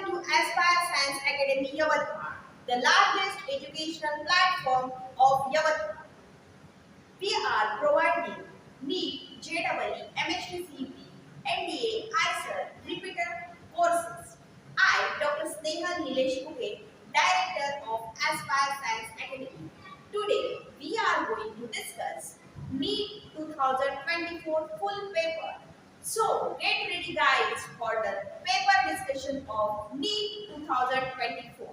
Welcome to Aspire Science Academy Yavatmal, the largest educational platform of Yavatmal. We are providing NEET, JEE, MHTCP, NDA, ISER, repeater courses. I, Dr. Sneha Nilesh Bouquet, Director of Aspire Science Academy. Today, we are going to discuss NEET 2024 full paper. So, get ready guys for the paper discussion of NEET 2024.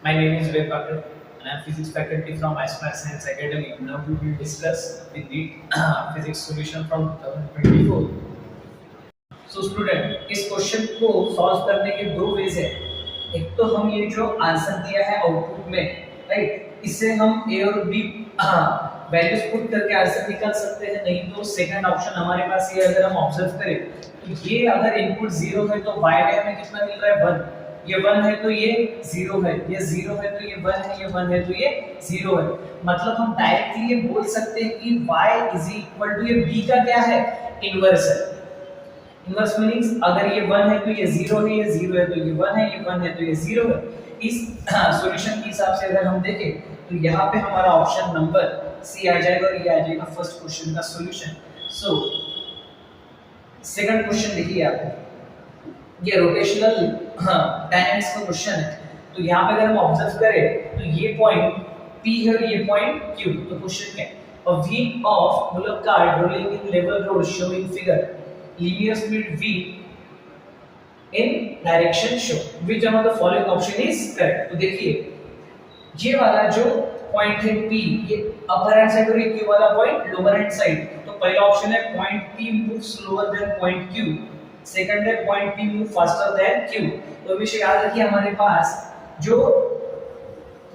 My name is Vivek Patel and I am physics faculty from Aspire Science Academy. Now we will discuss the NEET physics solution from 2024. So student, इस question को solve करने के दो veg है. एक तो हम ये जो आंसर दिया है आउटपुट में, राइट, इससे हम ए और बी वैल्यूज पुट करके आंसर निकाल सकते हैं. नहीं तो सेकंड ऑप्शन हमारे पास ये, अगर हम ऑब्जर्व करें तो ये अगर इनपुट 0 है तो y में हमें कितना मिल रहा है 1. ये 1 है तो ये 0 है, ये 0 है तो ये 1 है, ये 1 है तो ये 0 है. मतलब हम डायरेक्टली ये बोल सकते हैं कि y इज इक्वल टू ये b का क्या है, इनवर्स है. इनवर्स मीनिंग्स अगर ये 1 है तो ये 0 है, ये 0 है तो ये 1 है, ये 1 है तो ये 0 है. इस सॉल्यूशन के हिसाब से अगर हम देखें तो यहाँ पे हमारा ऑप्शन नंबर सी आ जाएगा और ये आ जाएगा फर्स्ट क्वेश्चन का सॉल्यूशन. सो सेकंड क्वेश्चन देखिए आप, ये रोटेशनल डायनेमिक्स का क्वेश्चन है. तो यहाँ पे अगर हम ऑब्जर्व करें तो ये पॉइंट P है और ये पॉइंट Q. तो क्वेश्चन क्या है, a wheel of bullock cart rolling in level road showing figure linear speed v in direction show which among the following option is correct. तो देखिए ये वाला जो पॉइंट है P, ये अपर हैंड साइड और ये Q वाला पॉइंट लोअर हैंड साइड. तो पहला ऑप्शन है point P move slower than point Q. Second है point P move faster than Q. तो हमेशा याद रखिए हमारे पास जो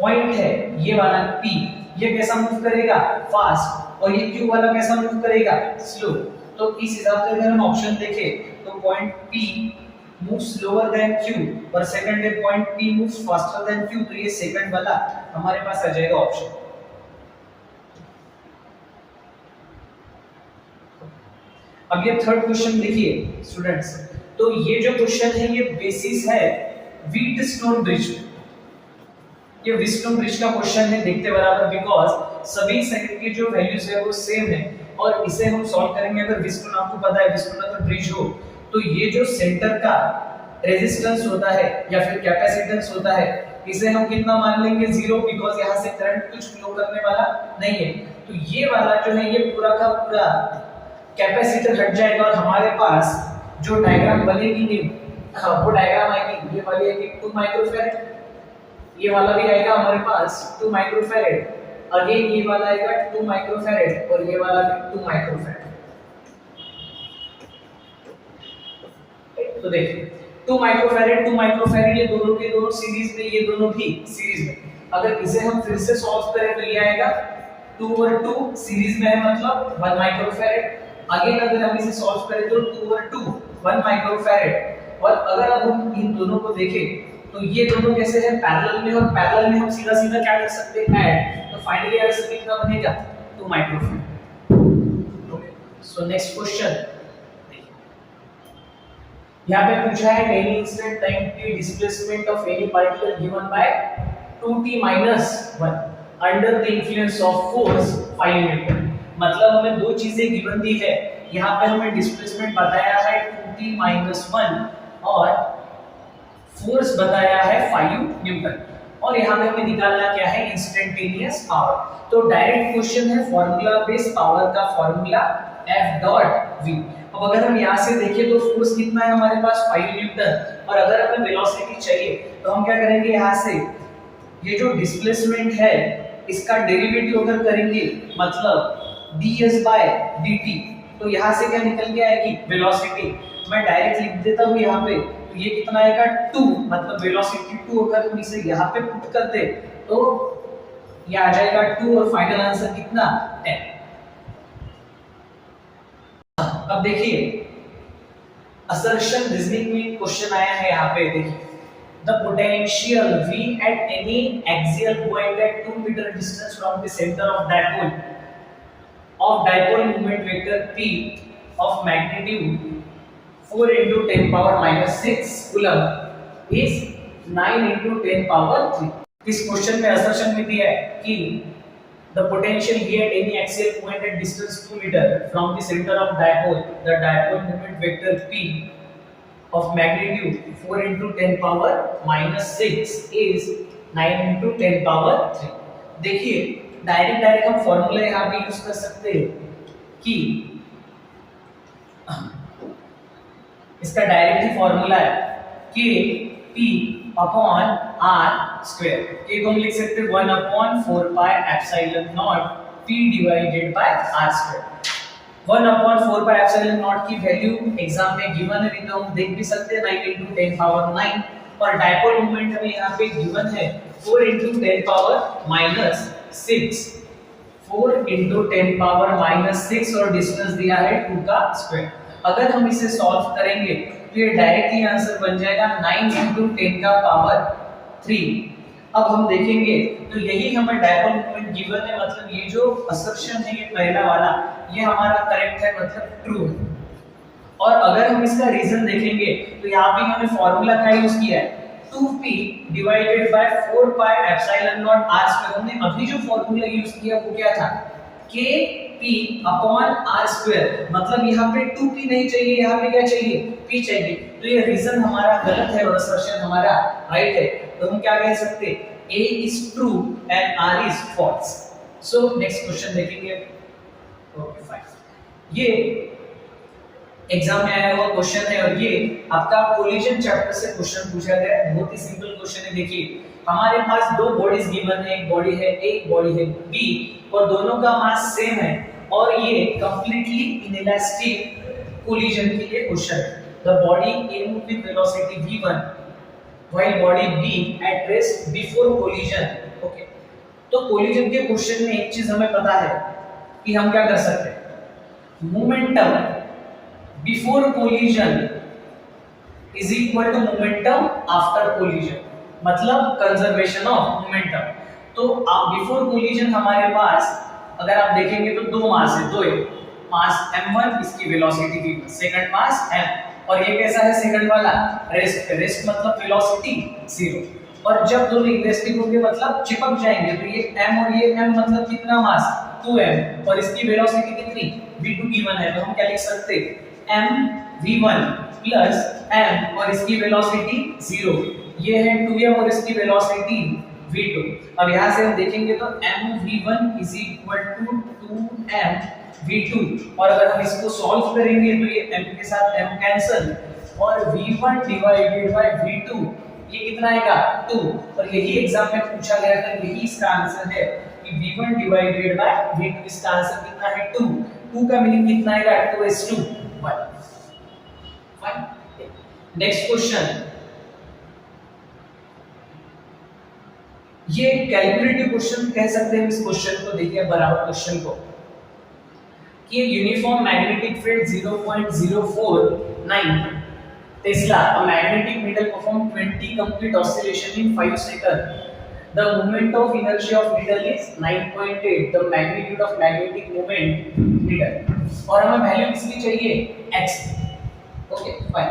पॉइंट है ये वाला P, ये कैसा मूव करेगा, फास्ट, और ये Q वाला कैसा मूव करेगा, स्लो. तो इस हिसाब से अगर हम ऑप्शन देखें तो point P move slower then Q और सेकंड है point P move faster than Q. तो ये सेकंड वाला हमारे पास आ जाएगा ऑप्शन. अब ये थर्ड क्वेश्चन देखिए स्टूडेंट्स. तो ये जो क्वेश्चन है ये बेसिस है व्हीटस्टोन ब्रिज. ये व्हीटस्टोन ब्रिज का क्वेश्चन है देखते बराबर, बिकॉज़ सभी साइड की जो वैल्यूज है वो सेम है और इसे हम सॉल्व करेंगे. अगर व्हीटस्टोन आपको पता है, व्हीटस्टोन अगर ब्रिज हो तो ये जो सेंटर का रेजिस्टेंस होता है या फिर कैपेसिटेंस होता है, इसे हम कितना मान लेंगे 0, बिकॉज़ यहां से करंट कुछ फ्लो करने वाला नहीं है. तो ये वाला जो है ये पूरा का पूरा कैपेसिटर हट जाएगा और हमारे पास जो डायग्राम बनेगी नहीं, वो डायग्राम आएगी ये वाली है 2 माइक्रोफैरड. ये वाला भी आएगा हमारे पास 2 माइक्रोफैरड. अगेन ये वाला आएगा 2 माइक्रोफैरड और ये वाला भी 2 माइक्रोफैरड. तो देखिए 2 माइक्रोफैरड ये दोनों के दोनों सीरीज में, ये दोनों भी सीरीज में. अगर इसे हम फिर से सॉल्व करें तो ये आएगा 2 और 2 सीरीज में है, मतलब 1 माइक्रोफैरड. अगेन अगर हम इसे सॉल्व करें तो 2 और 2 1 माइक्रोफैरड. और अगर अब हम इन दोनों को देखें तो ये दोनों कैसे हैं, पैरेलल में, और पैरेलल में हम सीधा सीधा क्या कर सकते हैं, ऐड. तो फाइनली आंसर कितना बनेगा, 2 microfarad. Okay, so next question यहाँ पे पूछा है any instant time t displacement of any particle given by 2t minus 1 under the influence of force 5 Newton. मतलब हमें दो चीजें गिवन दी है. यहाँ पे हमें डिस्प्लेसमेंट बताया है 2t minus 1 और फोर्स बताया है 5 न्यूटन. और यहाँ पे हमें निकालना क्या है, इंस्टेंटेनियस पावर. तो डायरेक्ट क्वेश्चन है फार्मूला बेस्ड पावर का फार्मूला F डॉट V. अब अगर हम यहाँ से देखें तो फोर्स कितना है हमारे पास 5 न्यूटन, और अगर हमें वेलोसिटी चाहिए तो हम क्या करेंगे, यहाँ से ये जो डिस्प्लेसमेंट है इसका डेरिवेटिव अगर करेंगे, मतलब ds by dt, तो यहाँ से क्या निकल के आएगी, वेलोसिटी. मैं डायरेक्ट लिख देता हूँ यहाँ पे, तो ये कितना आएगा 2, मतलब वेलोसिटी 2. अगर हम इसे यहाँ पे पुट कर दे तो ये आ जाएगा 2 और फाइनल आंसर कितना, 10. अब देखिए असर्शन रीजनिंग में क्वेश्चन आया है यहाँ पे. देखिए the potential V at any axial point at 2 meter distance from the center of dipole moment vector P of magnitude 4 into 10 power minus 6 coulomb is 9 into 10 power 3. इस क्वेश्चन में assertion में दिया है कि the potential here at any axial point at distance 2 meter from the center of dipole, the dipole moment vector p of magnitude 4 into 10 power minus 6 is 9 into 10 power 3. देखिए direct हम formula यहाँ पे use कर सकते हैं कि इसका direct ही फॉर्मूला है कि p अपॉन r स्क्वायर के को हम लिख सकते हैं 1 upon 4 pi epsilon not p divided by r square. 1 upon 4 pi epsilon not की वैल्यू एग्जाम में गिवन है, नहीं तो हम देख भी सकते हैं 9 into 10 पावर 9 और डायपोल मोमेंट हमें यहाँ पे गिवन है 4 into 10 power minus 6 4 into 10 power minus 6 और डिस्टेंस दिया है 2 का स्क्वायर। अगर हम इसे सॉल्व करेंगे तो ये डायरेक्टली आंसर बन जाएगा 9 into 10 का पावर 3। अब हम देखेंगे तो यही हमें डायपोल मोमेंट गिवन है, मतलब ये जो असर्शन है ये पहला वाला ये हमारा करेक्ट है, मतलब ट्रू है। और अगर हम इसका रीजन देखेंगे तो यहाँ पे हमने फॉर्मूला का यूज किया है 2p divided by 4 pi epsilon not r square. हमने अभी जो फॉर्मूला यूज किया वो क्या था kp अपॉन r स्क्वायर, मतलब यहाँ पे 2p नहीं चाहिए, यहाँ पे क्या चाहिए p चाहिए। तो ये रीजन हमारा गलत है और असर्शन हमारा राइट है, तो हम क्या कह सकते हैं a is true and r is false। So next question देखेंगे। ओके फाइन, ये एग्जाम में आया हुआ क्वेश्चन है और ये आपका कोलिजन चैप्टर से क्वेश्चन पूछा गया है। बहुत ही सिंपल क्वेश्चन है। देखिए हमारे पास दो बॉडीज गिवन है, एक बॉडी है A, एक बॉडी है B और दोनों का मास सेम है और ये कंप्लीटली इनइलास्टिक कोलिजन के लिए क्वेश्चन है। The body A move with velocity v1 while body B at rest before collision। Okay, तो कोलिजन के क्वेश्चन में एक चीज हमें पता है कि हम क्या कर सकते हैं, momentum before collision is equal to momentum after collision, मतलब कंजर्वेशन ऑफ मोमेंटम। तो बिफोर कोलिजन हमारे पास अगर आप देखेंगे तो दो मास है, दो है मास m1, इसकी वेलोसिटी v1, सेकंड मास m और ये कैसा है सेकंड वाला रेस्ट, रेस्ट मतलब वेलोसिटी 0। और जब दोनों इक्विलिब्रियम होंगे मतलब चिपक जाएंगे तो ये m और ये m मतलब कितना मास 2m और इसकी वेलोसिटी कितनी v2 गिवन है, तो हम क्या लिख सकते हैं m v1 प्लस m और इसकी वेलोसिटी 0, ये है 2m और इसकी वेलोसिटी v2। अब यहां से हम देखेंगे तो m v1 is equal to 2m v2 और अगर हम इसको सॉल्व करेंगे तो ये m के साथ m कैंसिल और v1 डिवाइडेड बाय v2 ये कितना आएगा 2। और यही एग्जाम में पूछा गया था, यही इसका आंसर है कि v1 डिवाइडेड बाय v2, इसका आंसर कितना है 2। 2 का मीनिंग कितना आएगा 2:1। फाइन, नेक्स्ट क्वेश्चन, ये कैलकुलेटिव क्वेश्चन कह सकते हैं इस क्वेश्चन को। देखिए बराबर क्वेश्चन को कि uniform magnetic field 0.049 Tesla, a magnetic needle perform 20 complete oscillation in 5 seconds, the moment of inertia of needle is 9.8, the magnitude of magnetic moment needle और हमें वैल्यू किसकी चाहिए x। ओके फाइन,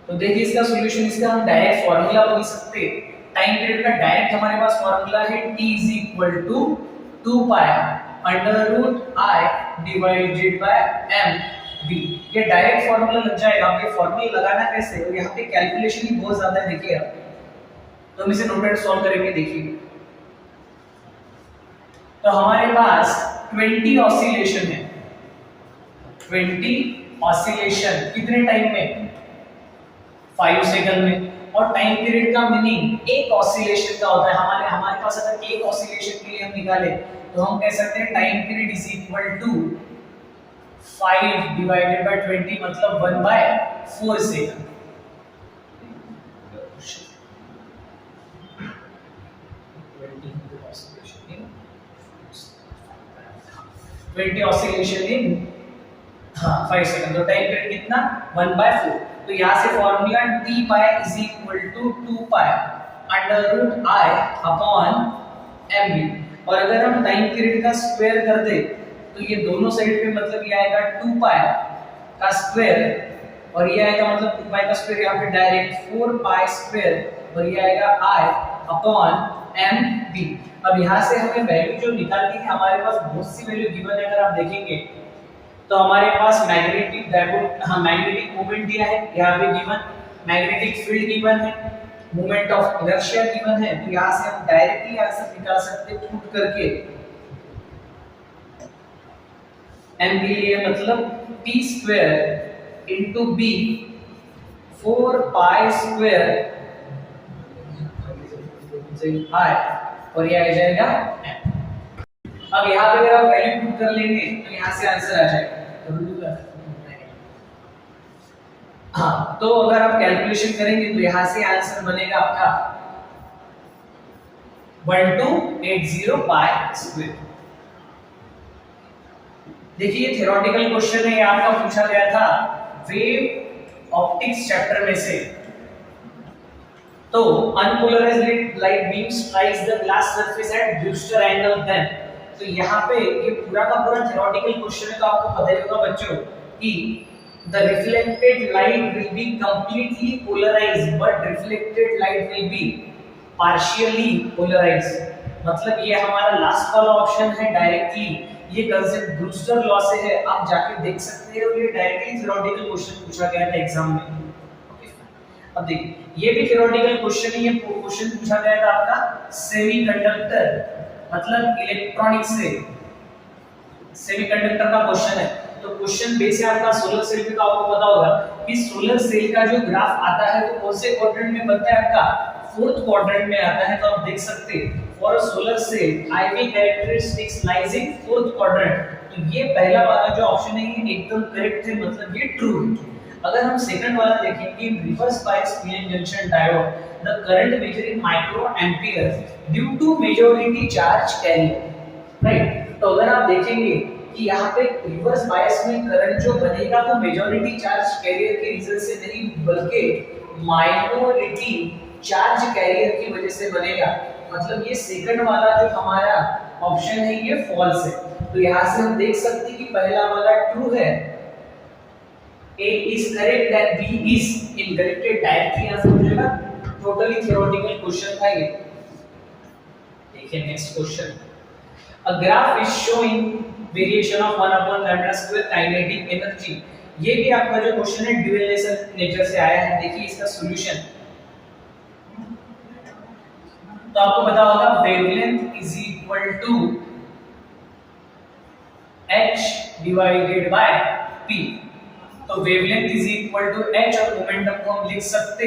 तो देखिए इसका सॉल्यूशन, इसका हम डायरेक्ट फार्मूला बना सकते हैं। टाइम पीरियड का डायरेक्ट हमारे पास फार्मूला है t is equal to 2 pi under root i divided by m v। ये डायरेक्ट फार्मूला लग जाएगा। आप ये फार्मूला लगाना कैसे, और यहाँ पे कैलकुलेशन ही बहुत ज्यादा है। देखिए आप, तो हम इसे नोटेड सॉल्व करेंगे। देखिए तो हमारे पास 20 ऑसिलेशन है, 20 ऑसिलेशन कितने टाइम में 5 सेकंड में, और टाइम पीरियड का मीनिंग एक ऑसिलेशन का होता है। हमारे पास अगर एक ऑसिलेशन के लिए हम निकाले तो हम कह सकते हैं time period is equal to 5 divided by 20 मतलब 1/4 सेकंड। 20 oscillation in हाँ 5 सेकंड, तो टाइम पीरियड कितना 1/4। तो यहाँ से formula t pi is equal to 2 pi under root I upon mv। और अगर हम टाइम पीरियड का स्क्वायर कर दे तो ये दोनों साइड पे मतलब ये आएगा 2 पाई का स्क्वायर और ये आएगा मतलब 2 पाई का स्क्वायर यहाँ पे डायरेक्ट 4 पाई स्क्वायर और ये आएगा i अपॉन mv। अब यहाँ से हमें वैल्यू जो निकालनी है, हमारे पास बहुत सी वैल्यू गिवन है। अगर आप देखेंगे तो हमारे पास मैग्नेटिक डायपोल, हाँ मैग्नेटिक मोमेंट दिया है यहाँ पे गिवन, मैग्नेटिक फील्ड गिवन है, मोमेंट ऑफ इनर्शिया गिवन है। तो यहाँ से हम डायरेक्टली आंसर निकाल सकते हैं पुट करके। m के लिए मतलब p square into b 4 pi square i और ये आ जाएगा m। अब यहाँ पे अगर आप वैल्यू पुट कर लेंगे तो यहाँ से आंसर आ जाएगा। हाँ, तो अगर आप कैलकुलेशन करेंगे तो यहाँ से आंसर बनेगा आपका 1280 पाई स्क्वायर। देखिए ये थ्योरेटिकल क्वेश्चन है, ये आपका पूछा गया था वेव ऑप्टिक्स चैप्टर में से। तो unpolarised light beam strikes the glass surface at Brewster angle then. तो यहाँ पे ये पूरा का पूरा थ्योरेटिकल क्वेश्चन है, तो आपको पता ही होगा बच्चों कि the reflected light will be completely polarized but reflected light will be partially polarized। मतलब ये हमारा लास्ट वाला ऑप्शन है डायरेक्टली, ये कंसेप्ट ब्रूस्टर लॉ से है, आप जाके देख सकते हैं। और ये डायरेक्टली थ्योरेटिकल क्वेश्चन पूछा गया था एग्जाम में। अब देखिए ये भी थ्योरेटिकल क्वेश्चन है, ये क्वेश्चन पूछा गया था आपका सेमीकंडक्टर मतलब इलेक्ट्रॉनिक से, सेमीकंडक्टर का क्वेश्चन है। तो क्वेश्चन बेस है आपका सोलर सेल पे, तो आपको पता होगा कि सोलर सेल का जो ग्राफ आता है वो कौन से क्वाड्रेंट में बनता है, आपका फोर्थ क्वाड्रेंट में आता है। तो आप देख सकते हैं for solar cell IV characteristics lies in fourth quadrant. तो ये पहला वाला जो ऑप्शन है ये एकदम करेक्ट है, मतलब ये ट्रू है। अगर हम सेकंड वाला देखेंगे reverse bias PN junction diode the current measuring micro ampere due to majority charge carrier, right. तो अगर आप देखेंगे कि यहाँ पे रिवर्स बायस में करंट जो बनेगा वो मेजॉरिटी चार्ज कैरियर के रीजन से नहीं बल्कि माइनॉरिटी चार्ज कैरियर की वजह से बनेगा। मतलब ये सेकंड वाला जो हमारा ऑप्शन है ये फॉल्स है। तो यहाँ से हम देख सकते हैं कि पहला वाला ट्रू है, A is correct and B is incorrect। Directly answer हो जाएगा। टोटली थ्योरेटिकल क्वेश्चन था ये। देखिए next question, a graph is showing variation of 1 upon lambda square kinetic energy। ये भी आपका जो क्वेश्चन है ड्यूअल नेचर से आया है। देखिए इसका सॉल्यूशन, तो आपको पता होगा wavelength is equal to h divided by p। तो wavelength is equal to h और मोमेंटम को हम लिख सकते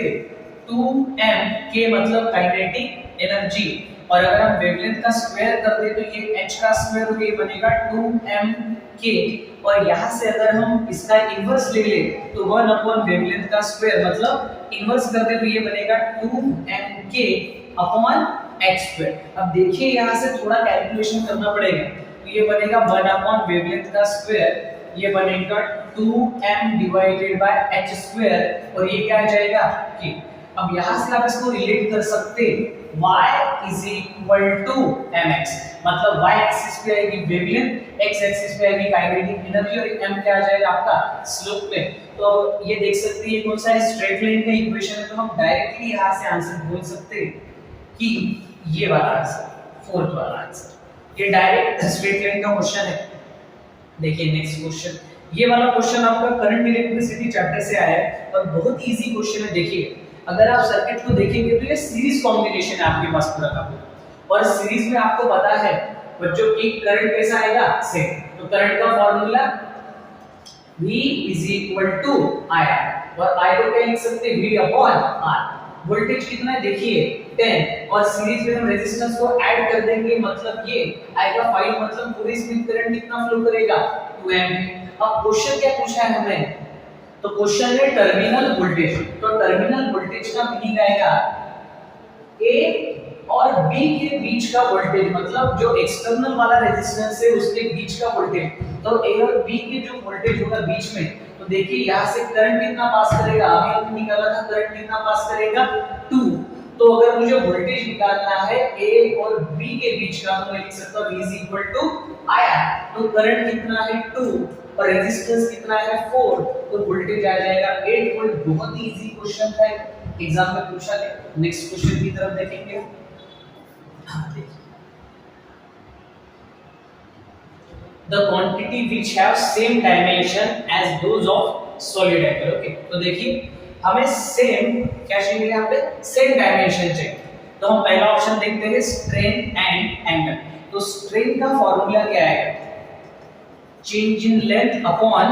2m k मतलब काइनेटिक एनर्जी। और अगर हम वेवलेंथ का स्क्वायर कर दे तो ये h का स्क्वायर हो गया बनेगा 2mk। और यहाँ से अगर हम इसका इन्वर्स ले ले तो 1 अपॉन वेवलेंथ का स्क्वायर मतलब इन्वर्स कर दे तो ये बनेगा 2mk अपॉन h स्क्वायर। अब देखिए यहाँ से थोड़ा कैलकुलेशन करना पड़ेगा। तो ये बनेगा 1 अपॉन वेवलेंथ का स्क्वायर, ये बनेगा 2m divided by h square और ये क्या आ जाएगा k। अब यहाँ से आप इसको रिलेट कर सकते y is equal to mx, मतलब y एक्सिस पे आएगी वेवलेंथ, x एक्सिस पे आएगी काइनेटिक एनर्जी और m क्या आ जाएगा आपका स्लोप पे। तो ये देख सकते हैं ये कौन सा है, स्ट्रेट लाइन का इक्वेशन है। तो हम डायरेक्टली यहाँ से आंसर बोल सकते हैं कि ये वाला आंसर, फोर्थ वाला आंसर, ये डायरेक्ट स्ट्रेट लाइन का क्वेश्चन है। देखिए नेक्स्ट क्वेश्चन, ये वाला क्वेश्चन आपका करंट इलेक्ट्रिसिटी चैप्टर से आया है और बहुत इजी क्वेश्चन है। देखिए अगर आप सर्किट को देखेंगे तो ये सीरीज कॉम्बिनेशन है आपके पास पूरा का पूरा, और सीरीज में आपको पता है बच्चों की करंट कैसा आएगा सेम। तो करंट का formula V is equal to I, और I को क्या लिख सकते हैं V अपॉन R। वोल्टेज कितना है देखिए 10, और सीरीज में हम रेजिस्टेंस को ऐड कर देंगे मतलब ये आएगा 5, मतलब पूरी स्पीड करंट कितना फ्लो करेगा 2 एम्पीयर। अब क्वेश्चन क्या पूछा है हमें, तो क्वेश्चन है टर्मिनल वोल्टेज। तो टर्मिनल वोल्टेज का मीनिंग आएगा A और B के बीच का वोल्टेज, मतलब जो एक्सटर्नल वाला रेजिस्टेंस है उसके बीच का वोल्टेज। तो ए और बी के जो वोल्टेज होगा बीच में, तो देखिए यहाँ से करंट कितना पास करेगा, अभी हमने निकाला था करंट कितना पास करेगा 2। तो अगर मुझे वोल्टेज निकालना है ए और बी के बीच का, तो मैं लिख सकता हूं V IR। तो करंट कितना है 2 और रेजिस्टेंस कितना है 4, तो वोल्टेज आ जाएगा 8 वोल्ट। बहुत ही इजी क्वेश्चन था, एग्जाम में पूछा गया। नेक्स्ट क्वेश्चन की तरफ देखेंगे। देखिए, the quantity which have same dimension as those of solid angle। Okay, तो देखिए हमें सेम क्या चाहिए, यहाँ पे सेम डायमेंशन चाहिए। तो हम पहला ऑप्शन देखते हैं स्ट्रेन एंड एंगल। तो स्ट्रेन का फॉर्मूला क्या है, change in length upon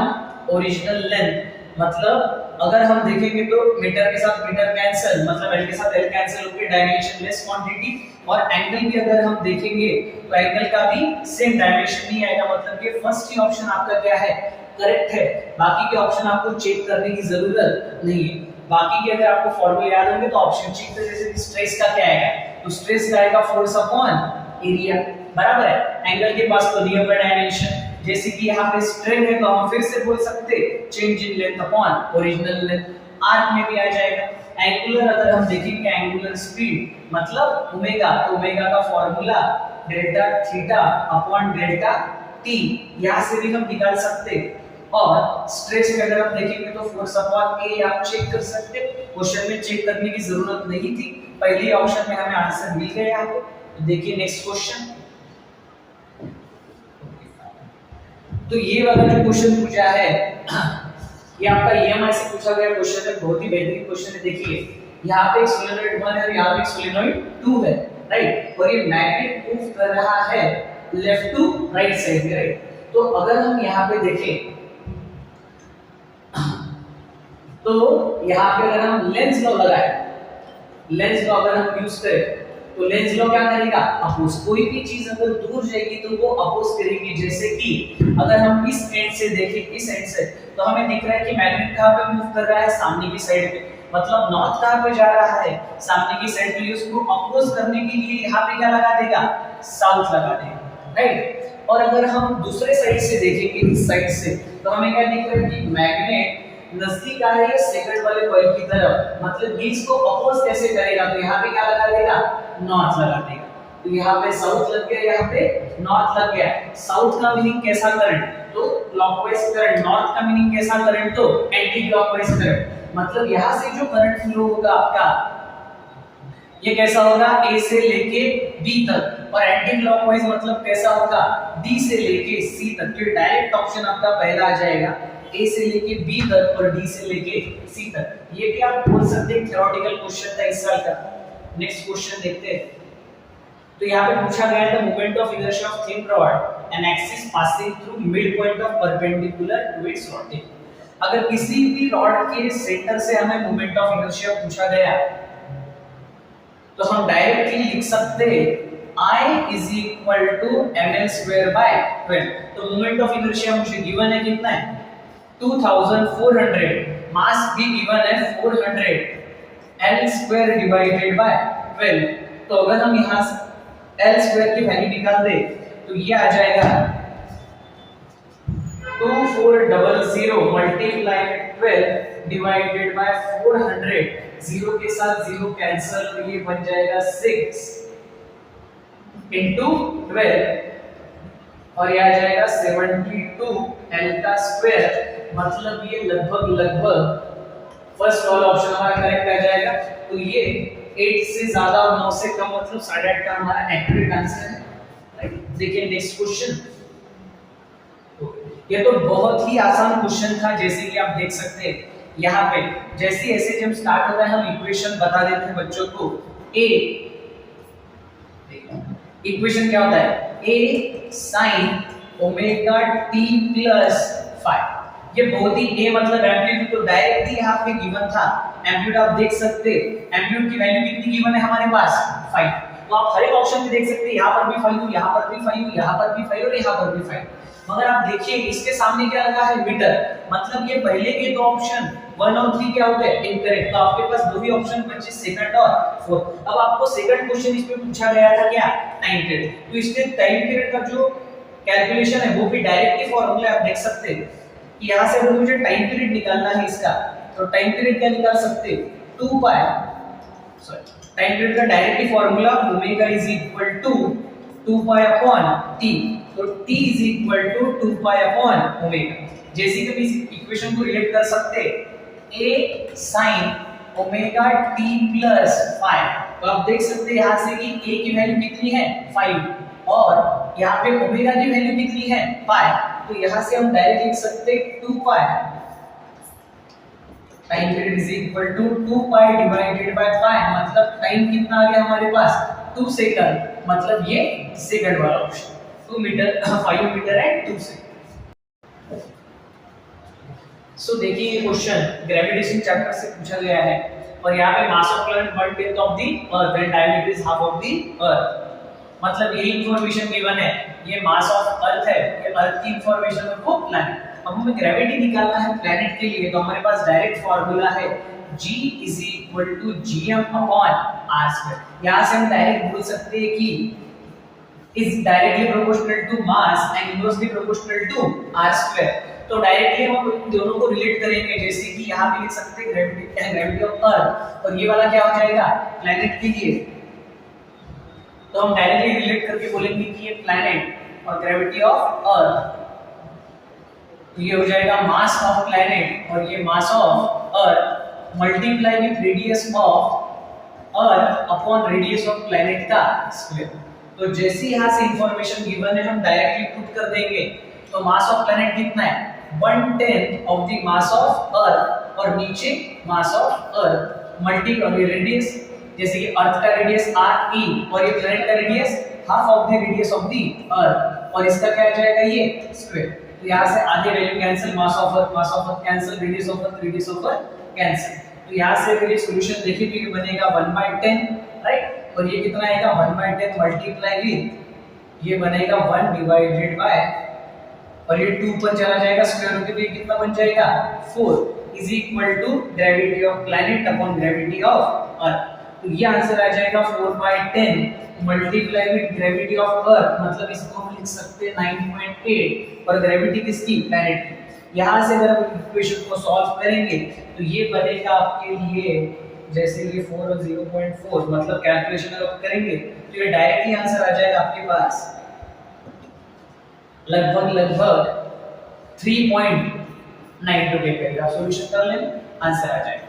original length. मतलब अगर हम देखेंगे तो मीटर के साथ मीटर कैंसिल, मतलब एल के साथ एल कैंसिल होकर डायमेंशन लेस क्वांटिटी। और एंगल भी अगर हम देखेंगे तो एंगल का भी सेम डायमेंशन नहीं आएगा। मतलब ये फर्स्ट ही ऑप्शन आपका क्या है, करेक्ट है। बाकी के ऑप्शन आपको चेक करने की जरूरत नहीं है। बाकी के अगर आपको फॉर्मूला याद होंगे तो ऑप्शन चेक कर, जैसे स्ट्रेस का क्या आएगा, तो स्ट्रेस का आएगा फोर्स अपॉन एरिया, बराबर है। एंगल के पास तो नियर बाय डायमेंशन, जैसे कि यहाँ पे स्ट्रेन है तो हम फिर से बोल सकते change in length upon original length. Arc में भी आ जाएगा। एंगुलर अगर हम देखेंगे एंगुलर स्पीड मतलब ओमेगा, तो ओमेगा का formula delta theta upon delta T, यहां से भी हम निकाल सकते। और स्ट्रेस में अगर हम देखेंगे तो फोर्स अपॉन ए आप चेक कर सकते। क्वेश्चन में चेक करने की जरूरत नहीं थी, पहले ऑप्शन में हमें आंसर मिल गया आपको। तो देखिए नेक्स्ट क्वेश्चन। तो ये वाला जो क्वेश्चन पूछा है ये आपका ईएमआई से पूछा गया क्वेश्चन है, बहुत ही बेहतरीन क्वेश्चन है। देखिए यहाँ पे एक सोलेनॉइड 1 है और यहाँ पे एक सोलेनॉइड 2 है, राइट। और ये मैग्नेट मूव कर रहा है लेफ्ट टू राइट साइड में, राइट। तो अगर हम यहाँ पे देखें तो यहाँ पे अगर हम लेंस लॉ लगाए, लेंस लॉ अगर हम यूज करें तो लेंस लॉ क्या करेगा, अपोज। कोई भी चीज अगर दूर जाएगी तो वो अपोज करेगी। जैसे कि अगर हम इस एंड से देखें, इस एंड से, तो हमें दिख रहा है कि मैग्नेट कहां पे मूव कर रहा है, सामने की साइड पे। मतलब नॉर्थ कहां पे जा रहा है, सामने की साइड पे। उसको अपोज करने के लिए यहाँ पे क्या लगा देगा, साउथ लगा देगा, राइट। और अगर हम दूसरे साइड से देखेंगे, इस साइड से, तो हमें क्या दिख रहा है कि मैग्नेट नजदीक आ रही है सेकंड वाले कॉइल की तरफ। मतलब बीच को अपोज कैसे करेगा, तो यहाँ पे क्या लगा देगा, नॉर्थ लगा देगा। तो यहाँ पे साउथ लग गया, यहाँ पे नॉर्थ लग गया। साउथ का मीनिंग कैसा करंट, तो क्लॉकवाइज करंट। नॉर्थ का मीनिंग कैसा करंट, तो एंटी क्लॉकवाइज करंट। मतलब यहाँ से जो करंट फ्लो होगा आपका, ये कैसा होगा, ए से लेके बी तक। और एंटी क्लॉकवाइज मतलब कैसा होगा, डी से लेके सी तक। तो डायरेक्ट ऑप्शन आपका पहला आ जाएगा, ए से लेके बी तक और डी से लेके सी तक। ये भी आप बोल सकते हैं थ्योरेटिकल क्वेश्चन था इस साल का। नेक्स्ट क्वेश्चन देखते हैं। तो यहाँ पे पूछा गया है the moment of inertia of thin rod an axis passing through mid point of perpendicular to its rotation. अगर किसी भी रॉड के सेंटर से हमें मोमेंट ऑफ इनर्शिया पूछा गया तो हम डायरेक्टली लिख सकते हैं I is equal to ml square by 12। तो मोमेंट ऑफ इनर्शिया मुझे गिवन है, कितना है 2400, मास भी गिवन है 400, L square डिवाइडेड बाय 12। तो अगर हम यहां से L square की वैल्यू निकाल दे तो ये आ जाएगा 2400 मल्टीप्लाई 12 डिवाइडेड बाय 400। 0 के साथ 0 कैंसिल, तो ये बन जाएगा 6 into 12 और ये आ जाएगा 72 L का स्क्वायर। मतलब ये लगभग फर्स्ट वाला ऑप्शन हमारा करेक्ट आ जाएगा। तो ये 8 से ज्यादा और 9 से कम मतलब 8.5 का हमारा एक्यूरेट आंसर है, राइट। देखिए नेक्स्ट क्वेश्चन। ये तो बहुत ही आसान क्वेश्चन था, जैसे कि आप देख सकते हैं यहाँ पे जैसे ऐसे जब स्टार्ट होता है हम इक्वेशन बता देते हैं बच्चों को। ए इक्वेशन क्या होता है, a sin omega t plus phi. ये बहुत ही a मतलब एम्पलीट्यूड, तो डायरेक्ट ही यहाँ पे गिवन था। एम्पलीट्यूड आप देख सकते हैं, एम्पलीट्यूड की वैल्यू कितनी गिवन है हमारे पास 5। तो आप हर एक ऑप्शन में देख सकते हैं, यहाँ पर भी 5, यहाँ पर भी 5, यहाँ पर भी 5 और यहाँ पर भी 5। मगर आप देखिए इसके सामने क्या लगा है, मीटर। मतलब ये पहले के दो ऑप्शन 1 और 3 क्या हो गए, इनकरेक्ट। तो आपके पास दो ही ऑप्शन बचे, सेकंड और फोर्थ। अब आपको सेकंड क्वेश्चन इसमें पूछा गया था क्या, टाइम पीरियड। तो इसने टाइम पीरियड का जो कैलकुलेशन है वो भी डायरेक्टली फॉर्मूला आप देख सकते हैं कि यहाँ से अगर मुझे टाइम पीरियड निकालना है इसका, तो टाइम पीरियड क्या निकाल सकते हैं, 2 पाई, सॉरी टाइम पीरियड का directly formula omega is equal to 2 pi upon T, तो t is equal to 2 pi upon omega. जैसे कि इस इक्वेशन को रिलेट कर सकते a sin omega t plus 5, तो आप देख सकते हैं यहाँ से कि a की वैल्यू कितनी है 5 और यहाँ पे ओमेगा की वैल्यू कितनी है पाई, तो यहाँ से हम डायरेक्ट लिख सकते हैं 2 pi time period is equal to 2 pi divided by pi, मतलब टाइम कितना आ गया हमारे पास 2 सेकंड, मतलब ये सेकंड वाला option 2 metre 5 metre and 2 second. So देखिए ये क्वेश्चन ग्रेविटेशन चैप्टर से पूछा गया है और यहाँ पे mass of planet 1/10 of the earth and diameter is half of the अर्थ, मतलब ये इंफॉर्मेशन गिवन है, ये मास ऑफ अर्थ है, ये अर्थ की इंफॉर्मेशन है वो प्लैनेट। अब हमें ग्रेविटी निकालना है प्लैनेट के लिए, तो हमारे पास डायरेक्ट फार्मूला है g is equal to gm upon r square. यहाँ से हम डायरेक्ट बोल सकते हैं कि is directly proportional to mass and inversely proportional to r square, तो डायरेक्टली हम इन दोनों को रिलेट करेंगे, जैसे कि यहाँ पे लिख सकते हैं ग्रेविटी ऑफ अर्थ और ये वाला क्या हो जाएगा प्लैनेट के लिए, तो हम डायरेक्टली रिलेट करके बोलेंगे कि ये प्लैनेट और ग्रेविटी ऑफ अर्थ, तो ये हो जाएगा मास ऑफ प्लैनेट और ये mass of earth multiply with radius of earth upon radius of planet का स्क्वायर। तो जैसे यहाँ से इंफॉर्मेशन गिवन है हम डायरेक्टली पुट कर देंगे, तो मास ऑफ प्लैनेट कितना है 1/10 of the mass of earth और नीचे mass of earth multiply radius, जैसे कि अर्थ का रेडियस r e और ये प्लैनेट का radius half of the radius of the अर्थ और इसका क्या आ जाएगा ये स्क्वायर, तो यहाँ से आधे value cancel, mass of earth cancel, radius of earth cancel, तो यहाँ से अगर ये सॉल्यूशन देखें तो ये बनेगा 1/10 राइट, और ये कितना आएगा 1/10 मल्टीप्लाई विद ये बनेगा 1 डिवाइडेड बाय और ये 2 पर चला जाएगा स्क्वायर रूट, तो ये कितना बन जाएगा 4 is equal to gravity of planet upon gravity of earth, तो ये आंसर आ जाएगा 4/10 multiply with gravity of earth, मतलब इसको हम लिख सकते हैं 9.8 और ग्रेविटी किसकी प्लैनेट की। यहाँ से अगर हम इक्वेशन को सॉल्व करेंगे तो ये बनेगा आपके लिए जैसे ये 4 और 0.4, मतलब कैलकुलेशन अगर करेंगे तो ये डायरेक्टली आंसर आ जाएगा आपके पास लगभग 3.92 के करीब, सॉल्यूशन कर लें आंसर आ जाएगा।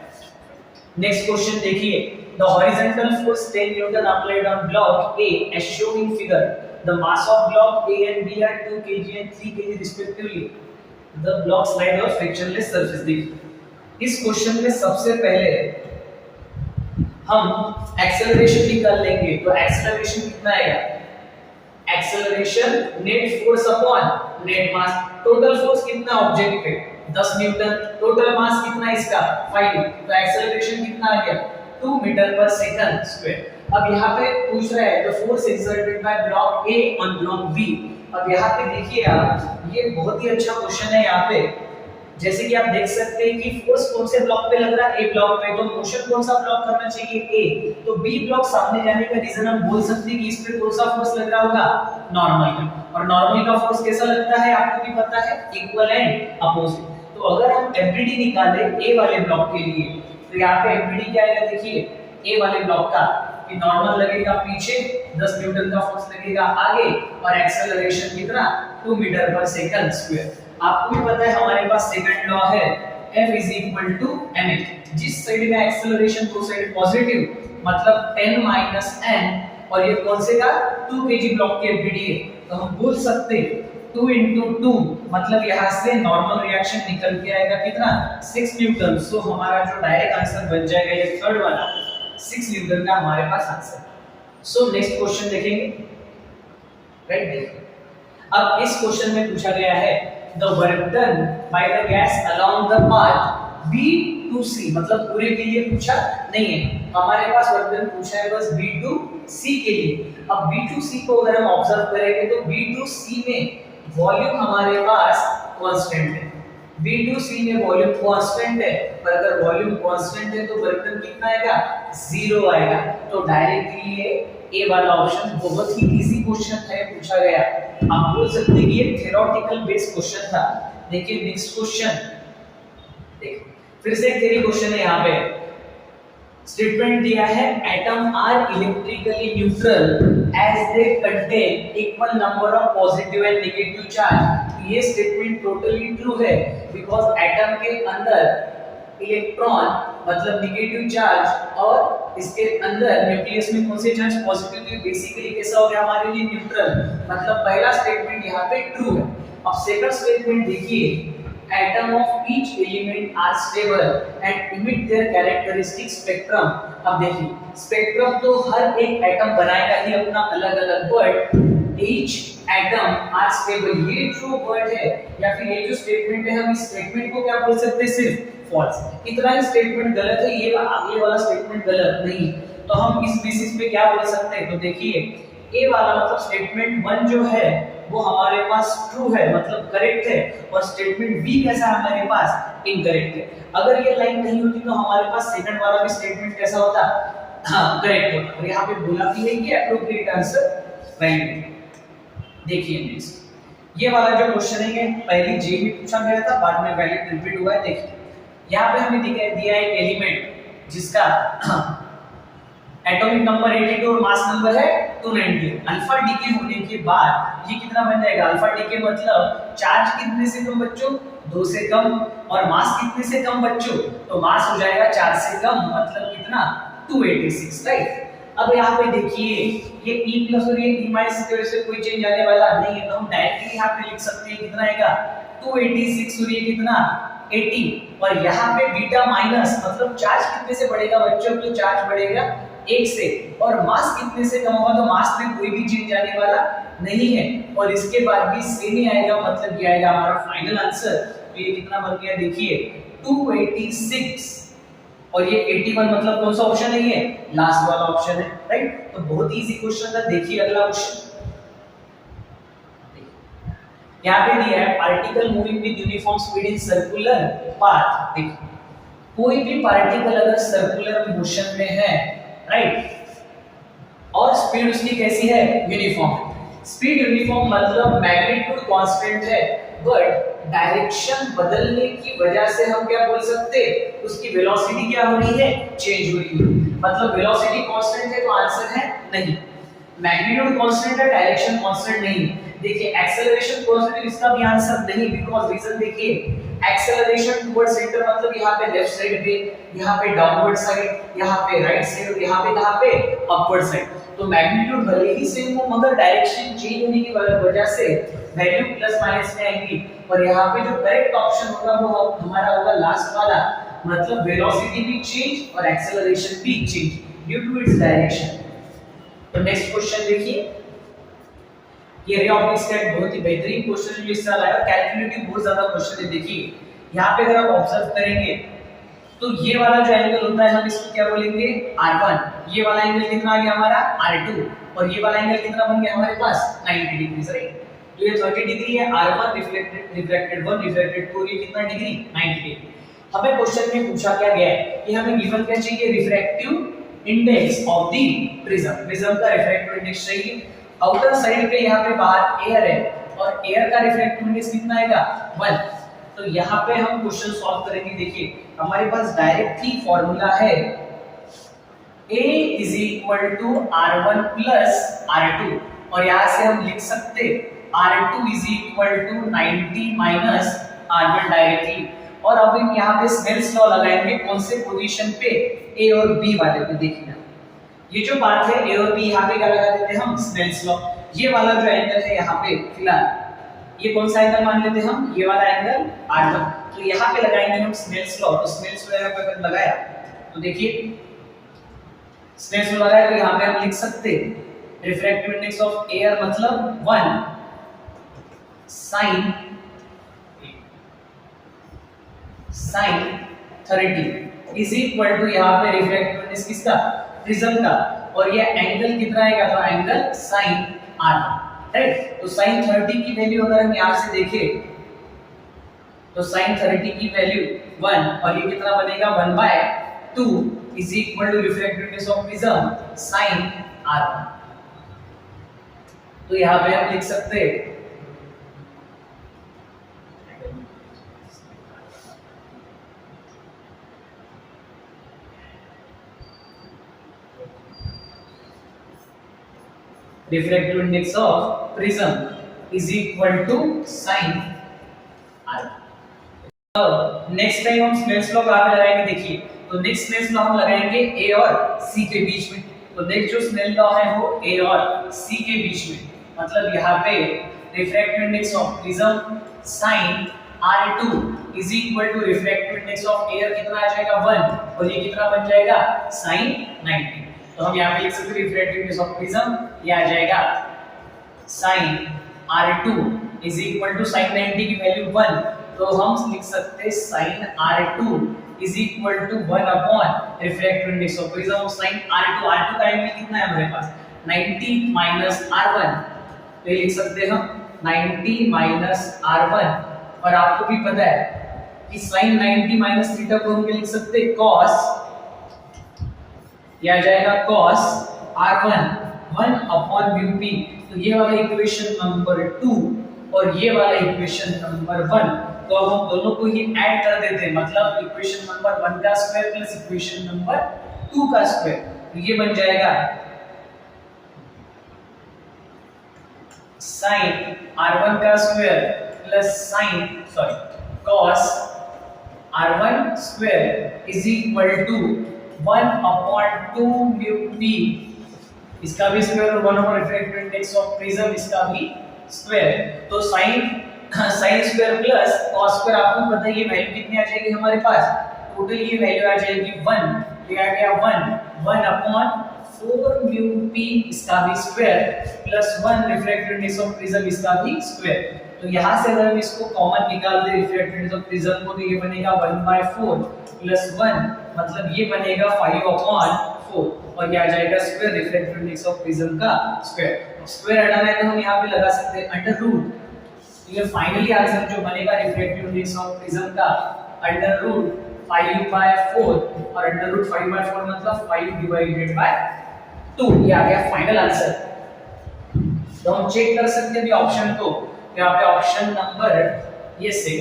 नेक्स्ट क्वेश्चन देखिए, the horizontal force 10 Newton applied on block A as shown in figure, the mass of block A and B are 2 kg and 3 kg respectively, the block slide on frictionless surface। देखिए इस question में सबसे पहले हम acceleration निकाल लेंगे, तो acceleration कितना आएगा, acceleration net force upon net mass, total force कितना ऑब्जेक्ट पे 10 न्यूटन, टोटल मास कितना इसका 5, तो एक्सेलरेशन कितना आ गया 2 मीटर पर सेकंड स्क्वायर। अब यहाँ पे पूछ रहा है the force exerted by block A on block B। अब यहाँ पे देखिए आप, ये बहुत ही अच्छा क्वेश्चन है। यहाँ पे जैसे कि आप देख सकते हैं कि फोर्स कौन से ब्लॉक पे लग रहा है, A ब्लॉक पे, तो मोशन कौन सा ब्लॉक करना चाहिए A, तो B ब्लॉक सामने जाने का रीजन हम बोल सकते हैं कि इस पे कौन सा फोर्स लग रहा होगा नॉर्मल का, और नॉर्मल का फोर्स कैसा लगता है आपको भी पता है, इक्वल एंड अपोजिट। तो अगर हम एफबीडी निकाले A वाले ब्लॉक के लिए, तो यहाँ पे एफबीडी क्या आएगा देखिए A वाले ब्लॉक का कि नॉर्मल लगेगा पीछे, 10 न्यूटन का फोर्स लगेगा आगे और एक्सेलरेशन कितना 2 मीटर पर सेकंड स्क्वायर। आपको भी पता है हमारे पास सेकंड लॉ है F is equal to mh, जिस साइड में एक्सेलरेशन दो साइड पॉजिटिव, मतलब 10 माइनस n, और ये कौन से का 2 kg ब्लॉक के एफबीडी है, तो हम बोल सकते 2 into 2, मतलब यहाँ से नॉर्मल रिएक्शन निकल के आएगा कितना 6 न्यूटन। सो हमारा जो डायरेक्ट आंसर बन जाएगा ये थर्ड वाला 6 न्यूटन का हमारे पास आंसर। सो नेक्स्ट क्वेश्चन देखेंगे, राइट। देखिए अब इस क्वेश्चन में पूछा गया है the work done by the gas along the path B to C, मतलब पूरे के लिए पूछा नहीं है, हमारे पास वर्क डन पूछा है बस B to C के लिए। अब B to C को अगर हम ऑब्जर्व करेंगे तो B to C में वॉल्यूम हमारे पास कांस्टेंट है, V2C में वॉल्यूम कांस्टेंट है, पर अगर वॉल्यूम कांस्टेंट है तो बर्तन कितना आएगा, 0 आएगा। तो डायरेक्टली ये ए वाला ऑप्शन बहुत ही इजी क्वेश्चन है, पूछा गया। आप बोल सकते हैं कि ये थ्योरेटिकल बेस्ड क्वेश्चन था। देखिए नेक्स्ट क्वेश्चन, देखिए फिर से एक थ्योरी क्वेश्चन है। यहाँ पे स्टेटमेंट दिया है atom are electrically neutral as they contain equal number of positive and negative charge. ये स्टेटमेंट टोटली ट्रू है, बिकॉज एटम के अंदर इलेक्ट्रॉन मतलब नेगेटिव चार्ज और इसके अंदर न्यूक्लियस में कौन से चार्ज पॉजिटिव, तो बेसिकली कैसा हो गया हमारे लिए न्यूट्रल। मतलब पहला स्टेटमेंट यहाँ पे ट्रू है। अब सेकंड स्टेटमेंट देखिए, atom of each element are stable and emit their characteristic spectrum। अब देखिए स्पेक्ट्रम तो हर एक एटम बनाएगा ही अपना अलग अलग, but each atom are stable, ये जो वर्ड है या फिर ये जो स्टेटमेंट है, हम इस स्टेटमेंट को क्या बोल सकते हैं, सिर्फ फॉल्स। इतना ही स्टेटमेंट गलत है, ये आगे वाला स्टेटमेंट गलत नहीं, तो हम इस बेसिस पे क्या बोल सकते हैं। तो देखिए ए वाला मतलब स्टेटमेंट 1 जो है वो हमारे पास ट्रू है, मतलब करेक्ट है, और स्टेटमेंट बी कैसा है हमारे पास, इनकरेक्ट है। अगर ये लाइन नहीं होती तो हमारे पास सेकंड वाला भी स्टेटमेंट कैसा होता, हाँ करेक्ट होता। और यहाँ पे बोला भी है कि एप्रोप्रिएट आंसर वैलिड। देखिए नेक्स्ट ये वाला जो क्वेश्चन है ये पहली जे में पूछा गया था, बाद में वैलिड रिपीट हुआ है। देखिए यहाँ पे हमें दिया है एक एलिमेंट जिसका एटॉमिक नंबर 82 और मास नंबर है 290। अल्फा डीके होने के बाद ये कितना बन जाएगा, अल्फा डीके मतलब चार्ज कितने से कम बच्चों, 2 से कम, और मास कितने से कम बच्चों, तो मास हो जाएगा 4 से कम, मतलब कितना 286, राइट। अब यहाँ पे देखिए ये E प्लस और ये E माइनस की वजह से कोई चेंज आने वाला नहीं है, तो हम डायरेक्टली यहाँ पे लिख सकते हैं कितना आएगा 286 और ये कितना 80, और यहाँ पे बीटा माइनस मतलब चार्ज कितने से बढ़ेगा बच्चों, तो चार्ज बढ़ेगा 1 से, और मास कितने से कम होगा, तो मास में कोई भी चेंज आने वाला नहीं है, और इसके बाद भी सेम ही आएगा, मतलब ये आएगा हमारा फाइनल आंसर। तो ये कितना बन गया देखिए 286, और ये 81 मतलब कौन सा ऑप्शन है, ये लास्ट वाला ऑप्शन है, राइट। तो बहुत इजी क्वेश्चन था। देखिए अगला क्वेश्चन यहाँ पे दिया है particle moving with uniform speed in circular path. देखिए कोई भी पार्टिकल अगर सर्कुलर मोशन में है, राइट, और स्पीड उसकी कैसी है, यूनिफॉर्म। स्पीड यूनिफॉर्म मतलब मैग्नीट्यूड कांस्टेंट है, बट डायरेक्शन बदलने की वजह से हम क्या बोल सकते, उसकी वेलोसिटी क्या हो रही है, चेंज हो रही है। मतलब वेलोसिटी कांस्टेंट है तो आंसर है नहीं, मैग्नीट्यूड कांस्टेंट है, डायरेक्शन कांस्टेंट नहीं। देखिए एक्सेलरेशन कांस्टेंट, इसका भी आंसर नहीं, बिकॉज़ रीजन देखिए एक्सेलरेशन टुवर्ड सेंटर मतलब यहाँ पे लेफ्ट साइड पे, यहाँ पे डाउनवर्ड साइड, यहाँ पे राइट साइड, यहाँ पे कहाँ पे अपवर्ड साइड। तो मैग्नीट्यूड भले ही सेम हो मगर डायरेक्शन चेंज होने की वजह से वैल्यू प्लस माइनस में आएगी, और यहाँ पे जो करेक्ट ऑप्शन होगा वो हमारा होगा लास्ट वाला, मतलब वेलोसिटी भी चेंज और एक्सेलरेशन भी change due to its direction. तो नेक्स्ट क्वेश्चन देखिए, ये रे ऑप्टिक्स का एक बहुत ही बेहतरीन क्वेश्चन है जो इस साल आया, कैलकुलेटिव बहुत ज्यादा क्वेश्चन है। देखिए यहाँ पे अगर आप ऑब्जर्व करेंगे तो ये वाला जो एंगल होता है हम इसको क्या बोलेंगे, R1, ये वाला एंगल कितना आ गया हमारा R2, और ये वाला एंगल कितना बन गया हमारे पास 90 डिग्री, राइट। तो ये 30 डिग्री है, R1 रिफ्लेक्टेड 1 रिफ्लेक्टेड 2, ये कितना डिग्री 90 डिग्री। हमें क्वेश्चन में पूछा क्या गया है कि हमें गिवन क्या चाहिए, refractive index of the prism, prism का रिफ्रैक्टिव इंडेक्स चाहिए। आउटर साइड पे यहाँ पे बाहर एयर है, और एयर का रिफ्रैक्टिव इंडेक्स कितना आएगा 1। तो यहाँ पे हम क्वेश्चन सॉल्व करेंगे। देखिए हमारे पास डायरेक्ट ही फॉर्मूला है A is equal to R1 plus R2, और यहाँ से हम लिख सकते R2 is equal to 90 minus R1 directly. और अब हम यहाँ पे स्नेल्स लॉ लगाएंगे, कौन से पोजीशन पे, A और B वाले पे। देखिए ये जो बात है A और B, यहाँ पे क्या लगा देते हैं हम, स्नेल्स लॉ। ये वाला जो एंगल है यहाँ पे फिलहाल, ये कौन सा एंगल मान लेते हैं हम, ये वाला एंगल R1, तो यहाँ पे लगाएंगे हम स्नेल्स लॉ। तो स्नेल्स लॉ यहाँ पे अगर लगाया तो देखिए स्नेल्स लॉ लगाया तो यहाँ पे हम लिख सकते रिफ्रैक्टिव इंडेक्स ऑफ एयर मतलब 1 sin 30 इज इक्वल टू यहाँ पे रिफ्रैक्टिव इंडेक्स किसका, प्रिज्म का, और ये एंगल कितना आएगा, तो एंगल sin r, राइट। तो sin 30 की वैल्यू अगर हम यहाँ से देखें तो sin 30 की वैल्यू 1 और ये कितना बनेगा 1/2 is equal to refractive index of prism sin r1। तो यहाँ पे हम लिख सकते हैं refractive index of prism is equal to sin r। अब नेक्स्ट टाइम हम स्नेल्स लॉ कहाँ पे लगाएंगे देखिए, तो नेक्स्ट स्नेल्स लॉ हम लगाएंगे a और c के बीच में। तो नेक्स्ट जो स्नेल लॉ है वो a और c के बीच में, मतलब यहाँ पे refractive index of prism sin r2 is equal to refractive index of air कितना आ जाएगा 1 और ये कितना बन जाएगा sin 90। तो हम यहाँ पे लिख सकते हैं रिफ्रैक्टिव इंडेक्स ऑफ प्रिज्म ये आ जाएगा sin r2 is equal to sin 90 की वैल्यू 1, तो हम लिख सकते हैं sin r2 is equal to 1 upon refractive index of prism sin r2 का एंगल कितना है हमारे पास 90 minus r1, तो ये लिख सकते हैं हम 90 minus r1। और आपको भी पता है कि sin 90 minus थीटा को हम क्या लिख सकते हैं cos, ये आ जाएगा cos r1 1 upon mu p। तो ये वाला इक्वेशन नंबर 2 और ये वाला इक्वेशन नंबर 1, तो अब हम दोनों को ही ऐड कर देते हैं, मतलब इक्वेशन नंबर 1 का स्क्वायर प्लस इक्वेशन नंबर 2 का स्क्वायर, तो ये बन जाएगा sin r1 का square plus cos r1 square is equal to 1 upon 2 mu p, इसका भी स्क्वायर और 1 over refractive index of prism इसका भी स्क्वायर। तो sin square plus cos square आपको पता है ये वैल्यू कितनी आ जाएगी हमारे पास, टोटल ये वैल्यू आ जाएगी 1, ये आ गया 1 upon 4 mu p इसका भी square plus 1 refractive index of prism इसका भी स्क्वायर। तो यहाँ से अगर हम इसको कॉमन निकाल दें रिफ्रैक्टिव इंडेक्स ऑफ प्रिज्म को, तो ये बनेगा 1/4 प्लस 1, मतलब ये बनेगा 5/4 और ये आ जाएगा square refractive index of prism का स्क्वायर। स्क्वायर हटाना है तो हम यहाँ पे लगा सकते हैं अंडर रूट, तो ये फाइनली आंसर जो बनेगा रिफ्रैक्टिव इंडेक्स ऑफ प्रिज्म का अंडर रूट 5/4 और अंडर रूट 5/4 मतलब 5/2, ये आ गया फाइनल आंसर। तो हम चेक कर सकते हैं ऑप्शन को, यहाँ पे ऑप्शन नंबर ये से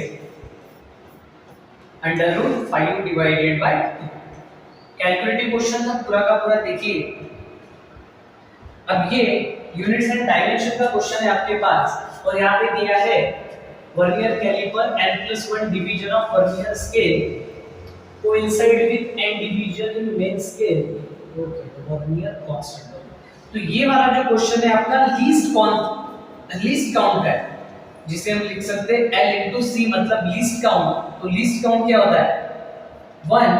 अंडर रूट 5/2 कैलकुलेटिव क्वेश्चन था पूरा का पूरा। देखिए अब ये यूनिट्स एंड डायमेंशन का क्वेश्चन है आपके पास और यहाँ पे दिया है vernier caliper n+1 division of vernier scale coincide with n division in main scale, okay vernier constant. तो ये वाला जो क्वेश्चन है आपका लीस्ट काउंट है, जिसे हम लिख सकते हैं L into C मतलब लीस्ट काउंट। तो लीस्ट काउंट क्या होता है 1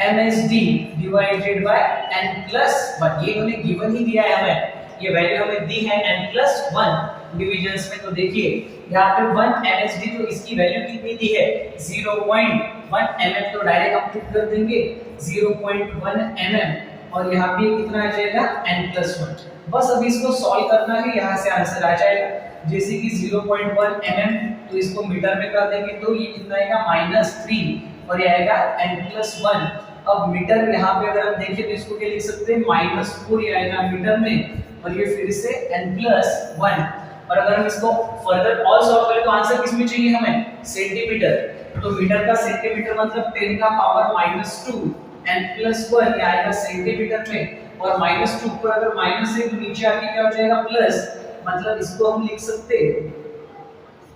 MSD डिवाइडेड बाय n+1, ये उन्होंने गिवन ही दिया है हमें, ये वैल्यू हमें दी है n+1 डिविजन्स में। तो देखिए यहाँ पे 1 MSD, तो इसकी वैल्यू कितनी दी है 0.1 mm, तो डायरेक्ट हम पुट कर देंगे 0.1 mm और यहाँ पे कितना आ जाएगा n+1। बस अभी इसको सॉल्व करना है, यहाँ से आंसर आ जाएगा। जैसे कि 0.1 mm तो इसको मीटर में कर देंगे तो ये कितना आएगा -3 और ये आएगा n+1। अब मीटर में यहाँ पे अगर हम देखें तो इसको क्या लिख सकते हैं -4, ये आएगा मीटर में और ये फिर से n+1। और अगर हम इसको फर्दर और सॉल्व करें तो आंसर किस में चाहिए हमें सेंटीमीटर, तो मीटर का सेंटीमीटर मतलब 10 का पावर -2 n+1 ये आएगा सेंटीमीटर में और -2 पर अगर माइनस है तो नीचे आके क्या हो जाएगा प्लस, मतलब इसको हम लिख सकते हैं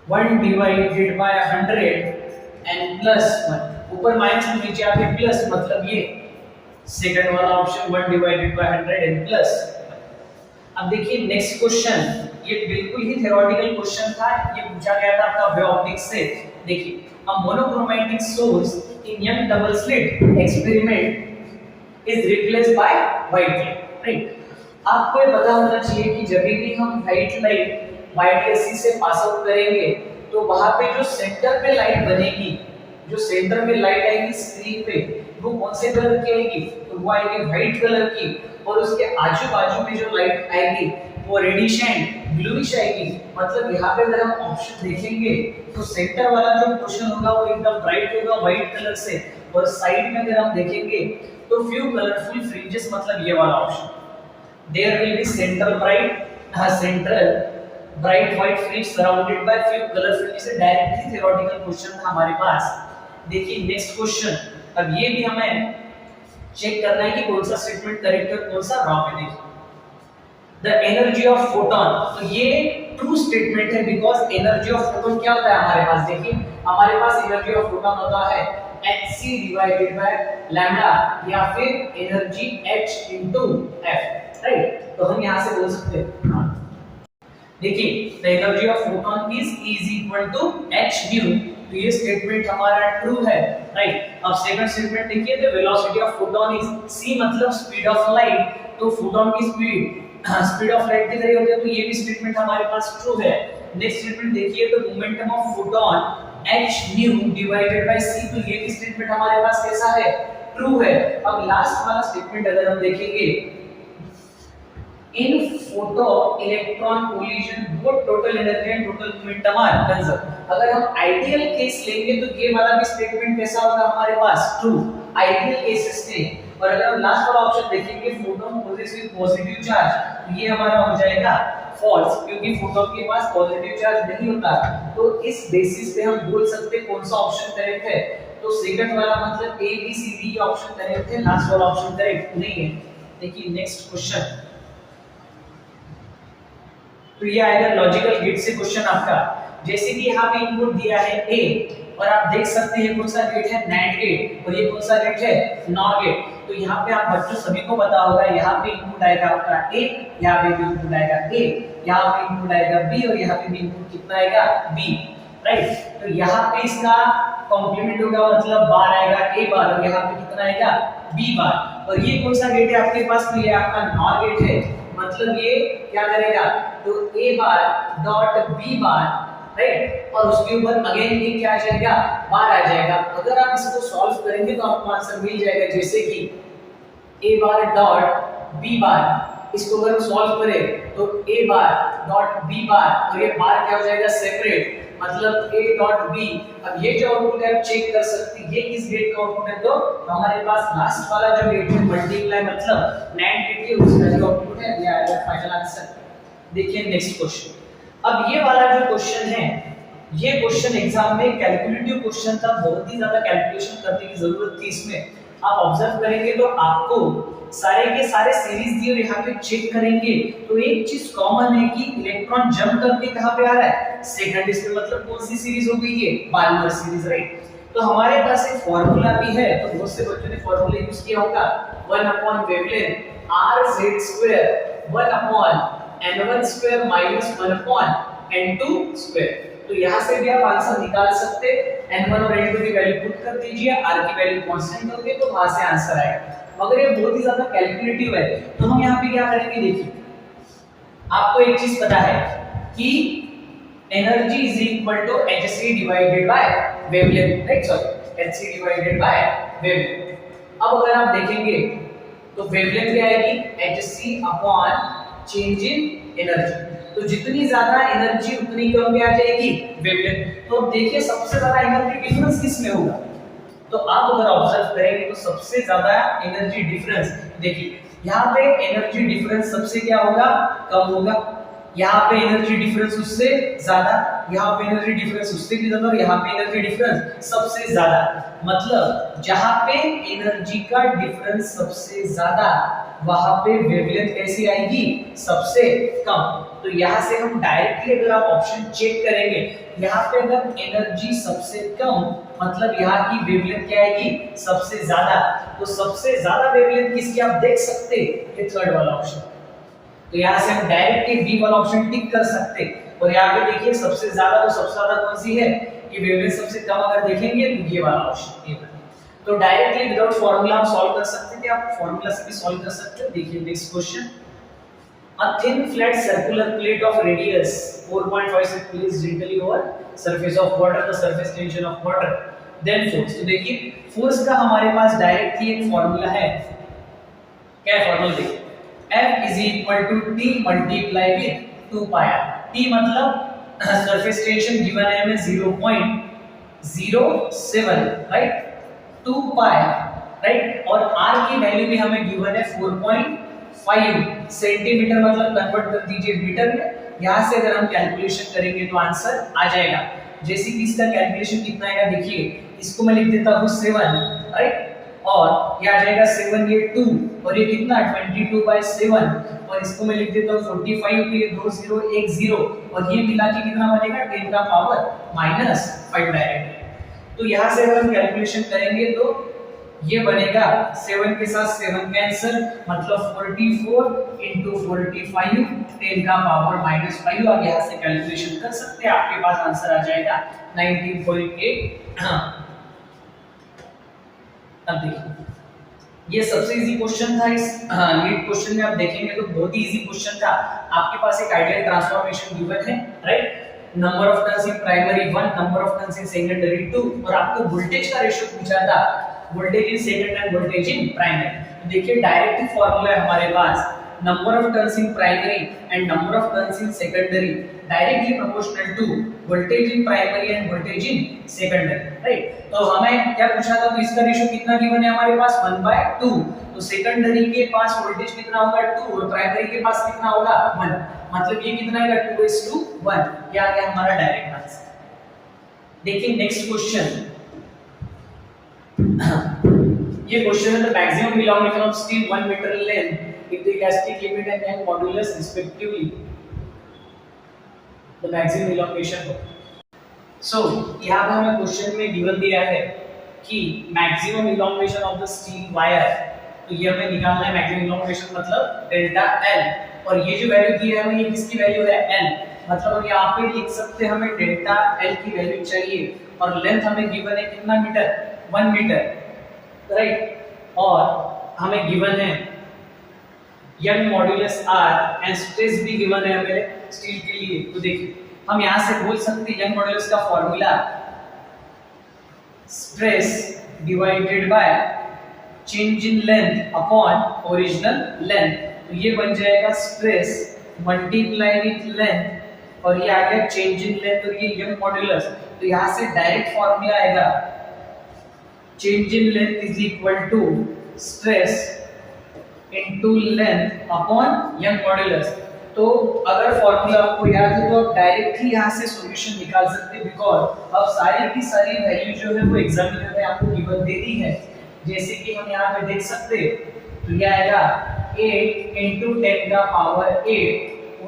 1/100 n+1, ऊपर माइनस तो नीचे आके प्लस, मतलब ये सेकंड वाला ऑप्शन 1/100 n+1। अब देखिए नेक्स्ट क्वेश्चन, ये बिल्कुल ही थ्योरेटिकल क्वेश्चन था, ये पूछा गया था आपका वे ऑप्टिक्स से। देखिए a monochromatic source in young double slit experiment is replaced by white light, right? आपको ये पता होना चाहिए कि जब भी हम व्हाइट लाइट वाइट एसी से पास आउट करेंगे तो वहां पे जो सेंटर पे लाइट बनेगी, जो सेंटर में लाइट आएगी स्क्रीन पे, वो कौन से कलर की आएगी, तो वो आएगी व्हाइट कलर की, और उसके आजू बाजू में जो लाइट आएगी वो रेडिश एंड ब्लूइश आएगी। मतलब यहाँ पे अगर हम ऑप्शन देखेंगे तो सेंटर वाला जो पोर्शन होगा वो एकदम ब्राइट होगा व्हाइट कलर से, और साइड में अगर हम देखेंगे तो फ्यू कलरफुल फ्रिंजेस, मतलब ये वाला option. There will be central bright white fringe surrounded by few colourful, इसे डायरेक्टली थ्योरेटिकल क्वेश्चन था हमारे पास। देखिए नेक्स्ट क्वेश्चन, अब ये भी हमें चेक करना है कि कौन सा स्टेटमेंट करेक्ट है कौन सा रॉन्ग है। देखिए द एनर्जी ऑफ फोटोन, तो ये ट्रू स्टेटमेंट है बिकॉज़ एनर्जी ऑफ फोटोन क्या होता है हमारे पास, देखिए हमारे पास एनर्जी ऑफ फोटोन होता है hc डिवाइडेड बाय लैम्डा या फिर energy h into f, right. तो हम यहां से बोल सकते हैं, देखिए the energy of photon is equal to h nu, तो ये स्टेटमेंट हमारा ट्रू है, राइट। अब सेकंड स्टेटमेंट देखिए, the velocity of photon is c, मतलब स्पीड ऑफ लाइट, तो फोटोन की स्पीड ऑफ लाइट की तरह होती है, तो ये भी स्टेटमेंट हमारे पास ट्रू है। नेक्स्ट स्टेटमेंट देखिए, the momentum of photon h nu divided by c, तो ये भी स्टेटमेंट हमारे पास कैसा है, ट्रू है। अब लास्ट वाला स्टेटमेंट अगर हम देखेंगे, in photo electron collision both total energy and total momentum are conserve. अगर हम आइडियल केस लेंगे तो ये वाला भी स्टेटमेंट कैसा होगा हमारे पास, ट्रू, आइडियल केसेस में। और अगर हम लास्ट वाला ऑप्शन देखेंगे, photon possess with positive charge, तो ये हमारा हो जाएगा फॉल्स, क्योंकि फोटोन के पास पॉजिटिव चार्ज नहीं होता। तो इस बेसिस पे हम बोल सकते हैं कौन सा ऑप्शन करेक्ट है, तो सेकंड वाला मतलब A B C D option correct है, लास्ट वाला ऑप्शन करेक्ट नहीं है। देखिए नेक्स्ट क्वेश्चन, तो ये आएगा लॉजिकल गेट से क्वेश्चन आपका। जैसे कि यहाँ पे इनपुट दिया है ए, और आप देख सकते हैं कौन सा गेट है, नैंड गेट, और ये कौन सा गेट है, नॉर गेट। तो यहाँ पे आप बच्चों सभी को पता होगा, यहाँ पे इनपुट आएगा आपका ए, यहाँ पे भी इनपुट आएगा ए, यहाँ पे इनपुट आएगा बी, और यहाँ पे भी इनपुट कितना आएगा, बी, राइट। तो यहाँ पे इसका कॉम्प्लीमेंट होगा, मतलब बार आएगा ए बार, और यहाँ पे कितना आएगा, बी बार। और ये कौन सा गेट है आपके पास, तो ये आपका नॉर गेट है, मतलब ये क्या करेगा, तो A bar dot B bar, right, और उसके ऊपर अगेन ये क्या आ जाएगा, बार आ जाएगा। अगर आप इसको सॉल्व करेंगे तो आपको आंसर मिल जाएगा, जैसे कि ए बार डॉट बी बार, इसको अगर हम सॉल्व करें तो ए बार डॉट बी बार, और ये बार क्या हो जाएगा, सेपरेट, मतलब ए डॉट बी। अब ये जो आउटपुट है आप चेक कर सकते हैं, ये किस गेट का आउटपुट है, तो हमारे पास लास्ट वाला जो गेट है मल्टीप्लाई, मतलब नैंड गेट की, उसका जो आउटपुट है ये आएगा फाइनल आंसर। देखिए नेक्स्ट क्वेश्चन, अब ये वाला जो क्वेश्चन है, ये क्वेश्चन एग्जाम में कैलकुलेटिव क्वेश्चन था, बहुत ही ज्यादा कैलकुलेशन करने की जरूरत थी इसमें। आप ऑब्जर्व करेंगे तो आपको सारे के सारे सीरीज दिए और यहाँ पे चेक करेंगे तो एक चीज कॉमन है कि इलेक्ट्रॉन जंप करके कहाँ पे आ रहा है, सेकंड इसमें, मतलब कौन सी सीरीज हो गई है, बाल्मर सीरीज, राइट। तो हमारे पास एक फॉर्मूला भी है, तो बहुत से बच्चों ने फॉर्मूला यूज किया होगा, 1 upon wavelength rz square 1 upon n1 square minus 1 upon n2 square. तो यहाँ से भी आप आंसर निकाल सकते हैं, n1 और n2 की वैल्यू पुट कर दीजिए, r की वैल्यू कांस्टेंट होगी तो वहां से आंसर आएगा। मगर ये बहुत ही ज्यादा कैलकुलेटिव है, तो हम यहाँ पे क्या करेंगे, देखिए आपको एक चीज पता है कि energy is equal to hc divided by wavelength, right, sorry hc divided by wavelength. अब अगर आप देखेंगे तो वेवलेंथ क्या आएगी, hc upon change in energy, तो जितनी ज्यादा एनर्जी उतनी कम क्या आ जाएगी, वेवलेंथ। तो देखिए सबसे ज्यादा एनर्जी डिफरेंस किस में होगा, तो आप अगर ऑब्जर्व करेंगे तो सबसे ज्यादा एनर्जी डिफरेंस, देखिए यहाँ पे एनर्जी डिफरेंस सबसे क्या होगा, कम होगा, यहाँ पे एनर्जी डिफरेंस उससे ज्यादा, यहाँ पे एनर्जी डिफरेंस उससे भी ज्यादा, और यहाँ पे एनर्जी डिफरेंस सबसे ज्यादा। मतलब जहाँ पे एनर्जी का डिफरेंस सबसे ज्यादा वहां पे वेवलेंथ कैसी आएगी, सबसे कम। तो यहाँ से हम डायरेक्टली अगर आप ऑप्शन चेक करेंगे, यहाँ पे अगर एनर्जी सबसे कम, मतलब यहाँ की वेवलेंथ क्या आएगी, सबसे ज्यादा। तो सबसे ज्यादा वेवलेंथ किसकी आप देख सकते हैं, ये थर्ड वाला ऑप्शन। तो यहाँ से हम डायरेक्टली बी वाला ऑप्शन टिक कर सकते हैं। और यहाँ पे देखिए सबसे ज्यादा, तो सबसे ज्यादा कौन सी है, ये वेवलेंथ सबसे कम अगर देखेंगे तो ये वाला ऑप्शन, ये वाला। तो डायरेक्टली विदाउट फार्मूला हम सॉल्व कर सकते हैं, कि आप फार्मूला से भी सॉल्व कर सकते हो। देखिए next question, a thin flat circular plate of radius 4.5 is placed gently over surface of water, the surface tension of water, then force। तो देखिए फोर्स का हमारे पास डायरेक्ट ही एक फार्मूला है, क्या है फार्मूला, देखिए F is equal to T multiply with 2 pi r. T मतलब सरफेस टेंशन गिवन है हमें 0.07 राइट, 2 pi राइट, और r की वैल्यू भी हमें गिवन है 4.5 सेंटीमीटर, मतलब कन्वर्ट कर दीजिए मीटर में। यहाँ से अगर हम कैलकुलेशन करेंगे तो आंसर आ जाएगा। जैसे कि इसका कैलकुलेशन कितना आएगा देखिए, इसको मैं लिख देता हूँ 7 राइट, और ये आ जाएगा 7 ये 2 और ये कितना 22/7, और इसको मैं लिख देता हूँ 45 के 2010 और ये मिला के कितना बनेगा 10 का पावर -5 डायरेक्ट। तो यहाँ से अगर हम कैलकुलेशन करेंगे तो ये बनेगा 7 के साथ 7 कैंसिल, मतलब 44 into 45 10 का पावर -5। आप यहाँ से कैलकुलेशन कर सकते हैं, आपके पास आंसर आ जाएगा 19.8। अब देखिए ये सबसे इजी क्वेश्चन था। इस नीट क्वेश्चन में आप देखेंगे तो बहुत ही इजी क्वेश्चन था। आपके पास एक आइडियल ट्रांसफॉर्मेशन गिवन है right, number of turns in primary 1, number of turns in secondary 2, और आपको वोल्टेज का रेशियो पूछा था, voltage in secondary and voltage in primary. तो देखिए डायरेक्ट फॉर्मूला है हमारे पास, number of turns in primary and number of turns in secondary directly proportional to voltage in primary and voltage in secondary right. तो हमें क्या पूछा था, तो इसका रेशियो कितना गिवन है हमारे पास 1/2। तो सेकेंडरी के पास वोल्टेज कितना होगा 2 और प्राइमरी के पास कितना होगा 1, मतलब ये कितना आएगा 2:1। ये आ गया हमारा डायरेक्ट आंसर। देखिए नेक्स्ट क्वेश्चन, ये क्वेश्चन है the maximum elongation of steel 1 meter in length if the elastic limit and Young modulus respectively the maximum elongation हो। सो यहाँ पर हमें क्वेश्चन में गिवन दिया है कि maximum elongation of the steel wire, तो ये हमें निकालना है मैक्सिमम elongation मतलब डेल्टा L, और ये जो वैल्यू दी है हमें, ये किसकी वैल्यू है L, मतलब हम यहाँ पे लिख सकते हैं हमें डेल्टा L की वैल्यू चाहिए, और लेंथ हमें गिवन है कितना मीटर 1 मीटर राइट, और हमें गिवन है young modulus R and stress भी गिवन है हमें स्टील के लिए। तो देखिए हम यहाँ से बोल सकते हैं यंग मॉड्यूलस का formula stress divided by change in length upon original length. तो ये बन जाएगा स्ट्रेस मल्टीप्लाई विथ लेंथ, और ये आ गया चेंज इन लेंथ, और ये यंग मॉड्यूलस। तो यहाँ से डायरेक्ट फॉर्मूला आएगा change in length is equal to stress into length upon Young modulus। तो अगर फॉर्मूला आपको याद है तो आप डायरेक्टली यहाँ से सॉल्यूशन निकाल सकते हैं, बिकॉज अब सारी की सारी वैल्यू जो है वो एग्जामिनर ने आपको गिवन दे दी है। जैसे कि हम यहाँ पे देख सकते हैं, तो ये आएगा 8 into 10 का पावर 8,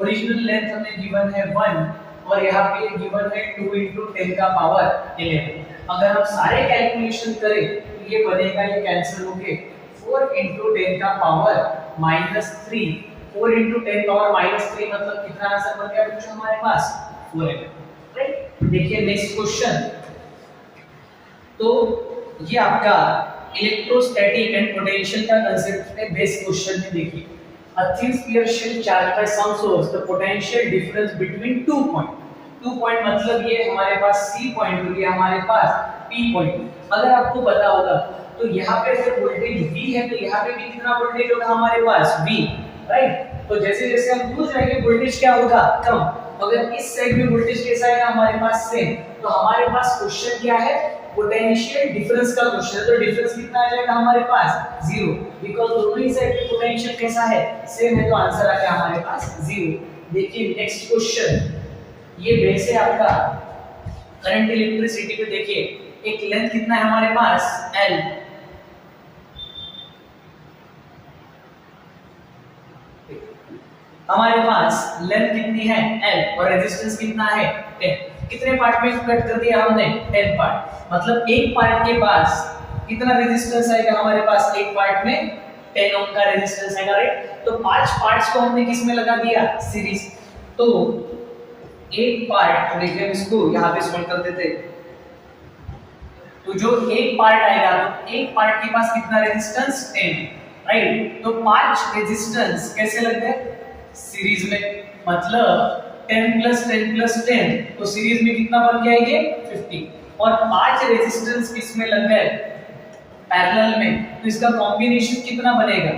ओरिजिनल लेंथ हमें गिवन है 1, और यहाँ पे गिवन है 2 into 10 का पावर 11। अगर हम सारे कैलकुलेशन करें तो ये बनेगा, ये कैंसिल होके 4 into 10 का पावर -3, 4 into 10 पावर -3 मतलब कितना आंसर बन गया बच्चों हमारे पास 4 राइट। देखिए नेक्स्ट क्वेश्चन, तो ये आपका इलेक्ट्रोस्टैटिक एंड पोटेंशियल का कांसेप्ट है बेस क्वेश्चन में। देखिए a thin sphere shell charged by some source the potential difference between 2 point मतलब ये हमारे पास C पॉइंट और ये हमारे पास P पॉइंट। अगर आपको पता होगा तो यहाँ पे अगर वोल्टेज V है तो यहाँ पे भी कितना वोल्टेज होगा हमारे पास V राइट। तो जैसे जैसे हम दूर जाएंगे वोल्टेज क्या होगा कम, अगर इस साइड में वोल्टेज कैसा है हमारे पास सेम, तो हमारे पास क्वेश्चन क्या है पोटेंशियल डिफरेंस का क्वेश्चन है। तो डिफरेंस कितना आ जाएगा हमारे पास 0, बिकॉज़ दोनों ही साइड पे पोटेंशियल कैसा है सेम है, तो आंसर आ गया हमारे पास 0। देखिए नेक्स्ट क्वेश्चन, ये बेस है आपका करंट इलेक्ट्रिसिटी पे। देखिए एक लेंथ कितना है हमारे पास L, हमारे पास लेंथ कितनी है L और रेजिस्टेंस कितना है 10। कितने पार्ट में कट कर दिया हमने 10 पार्ट, मतलब एक पार्ट के पास कितना रेजिस्टेंस आएगा हमारे पास, एक पार्ट में 10 ओम का रेजिस्टेंस आएगा राइट। तो 5 पार्ट्स को हमने किस में लगा दिया सीरीज। तो एक पार्ट, देखिए हम इसको यहाँ पे सॉल्व कर देते, तो जो एक पार्ट आएगा तो एक पार्ट के पास कितना रेजिस्टेंस 10 राइट। तो 5 रेजिस्टेंस कैसे लग गए सीरीज में, मतलब 10 + 10 + 10 तो सीरीज में कितना बन गया ये 50, और 5 रेजिस्टेंस किस में लग गए पैरेलल में, तो इसका कॉम्बिनेशन कितना बनेगा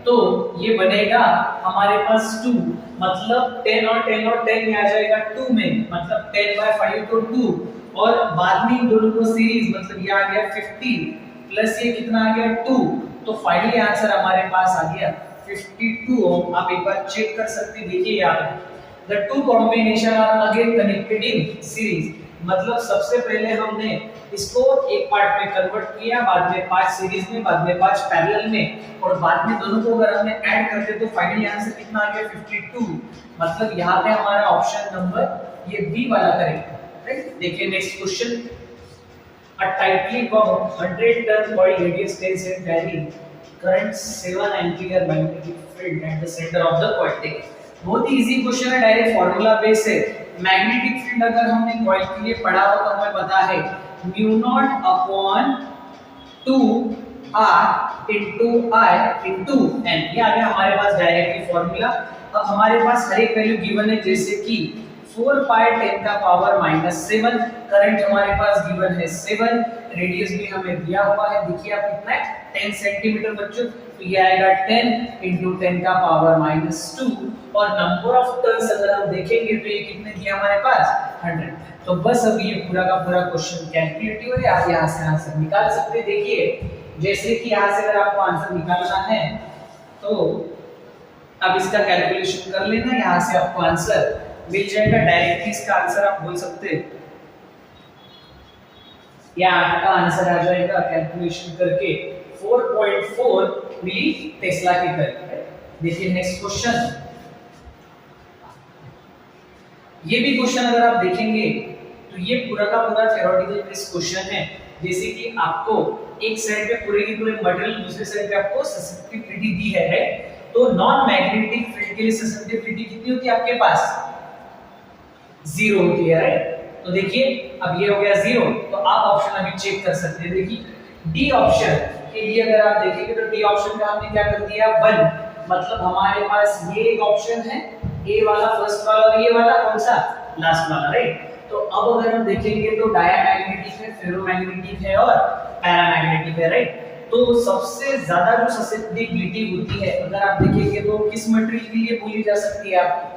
तो ये बनेगा हमारे पास 2, मतलब 10 और 10 और 10 ये आ जाएगा 2 में, मतलब 10/5 तो 2, और बाद में इन दोनों को सीरीज मतलब ये आ गया 50 प्लस ये कितना आ गया 2, तो फाइनली आंसर हमारे पास आ गया 52 ओम। आप एक बार चेक कर सकते हैं, देखिए यहाँ पे the two combination are again connected in series, मतलब सबसे पहले हमने इसको एक पार्ट में कन्वर्ट किया, बाद में 5 सीरीज में, बाद में 5 पैरेलल में, और बाद में दोनों को अगर हमने ऐड करते तो फाइनली आंसर कितना आ गया 52, मतलब यहाँ पे हमारा ऑप्शन नंबर ये बी वाला करेक्ट है, राइट। देखिए next question, a tightly wound 100 turn coil radius 10 cm carry current 7 ampere magnetic field at the center of the coil। देखिए बहुत ही इजी क्वेश्चन है, डायरेक्ट फार्मूला बेस है। मैग्नेटिक फील्ड अगर हमने कॉइल के लिए पढ़ा हो तो हमें पता है mu naught upon 2 r into I into n, ये आ गया हमारे पास डायरेक्टली फार्मूला। अब हमारे पास हर एक वैल्यू गिवन है, जैसे कि 4 पाई 10 का पावर -7, करंट हमारे पास गिवन है 7, रेडियस भी हमें दिया हुआ है, देखिए आप कितना है 10 सेंटीमीटर बच्चों, तो ये आएगा 10 into 10 का पावर -2, और नंबर ऑफ टर्न्स अगर हम देखेंगे तो ये कितने दिया हमारे पास 100। तो बस अभी ये पूरा का पूरा क्वेश्चन कैलकुलेटिव है, आप यहाँ से आंसर निकाल सकते हैं। देखिए जैसे कि यहाँ से अगर आपको आंसर निकालना है तो अब इसका कैलकुलेशन कर लेना, यहाँ से आपको आंसर मिल जाएगा, डायरेक्टली इसका आंसर आप बोल सकते हैं, या आपका आंसर आ जाएगा कैलकुलेशन करके 4.4 मिली टेस्ला के करीब। देखिए नेक्स्ट क्वेश्चन, ये भी क्वेश्चन अगर आप देखेंगे तो ये पूरा का पूरा थ्योरेटिकल बेस्ड क्वेश्चन है, जैसे कि आपको एक साइड पे पूरे की पूरे मटेरियल, दूसरे साइड पे आपको ससेप्टिबिलिटी दी है, राइट। तो नॉन मैग्नेटिक फील्ड के लिए ससेप्टिबिलिटी कितनी होती है आपके पास 0 होती है, राइट। तो देखिए अब ये हो गया 0, तो आप ऑप्शन अभी चेक कर सकते हैं। देखिए डी ऑप्शन के लिए अगर आप देखेंगे तो डी ऑप्शन का हमने क्या कर दिया 1, मतलब हमारे पास ये एक ऑप्शन है, ए वाला फर्स्ट वाला, और ये वाला कौन सा लास्ट वाला, राइट। तो अब अगर हम देखेंगे तो डायमैग्नेटिक है, फेरोमैग्नेटिक है और पैरामैग्नेटिक है, राइट। तो सबसे ज्यादा जो ससेप्टिबिलिटी होती है अगर आप देखेंगे तो किस मटेरियल के लिए बोली जा सकती है, आप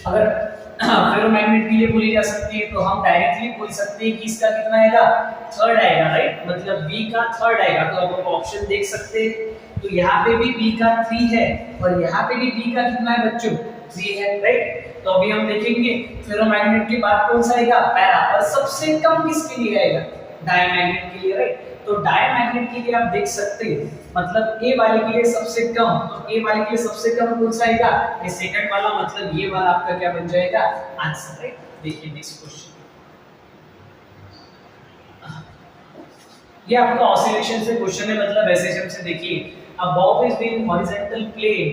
अगर फेरोमैग्नेट के लिए बोली जा सकती है तो हम डायरेक्टली बोल सकते हैं कि इसका कितना आएगा थर्ड आएगा, राइट, मतलब बी का थर्ड आएगा। तो अब आप ऑप्शन देख सकते हैं, तो यहाँ पे भी बी का 3 है और यहाँ पे भी बी का कितना है बच्चों 3 है, राइट। तो अभी हम देखेंगे फेरोमैग्नेट के बाद कौन सा आएगा पैरा, और सबसे कम किसके लिए आएगा डायमैग्नेट के लिए, राइट। तो डायमैग्नेट के लिए आप देख सकते हैं, मतलब ए वाले के लिए सबसे कम, तो ए वाले के लिए सबसे कम कौन सा आएगा ये सेकंड वाला, मतलब ये वाला आपका क्या बन जाएगा आंसर, राइट। देखिए नेक्स्ट क्वेश्चन, ये आपका ऑसिलेशन से क्वेश्चन है, मतलब एसएचएम से। देखिए a bob is being horizontal plane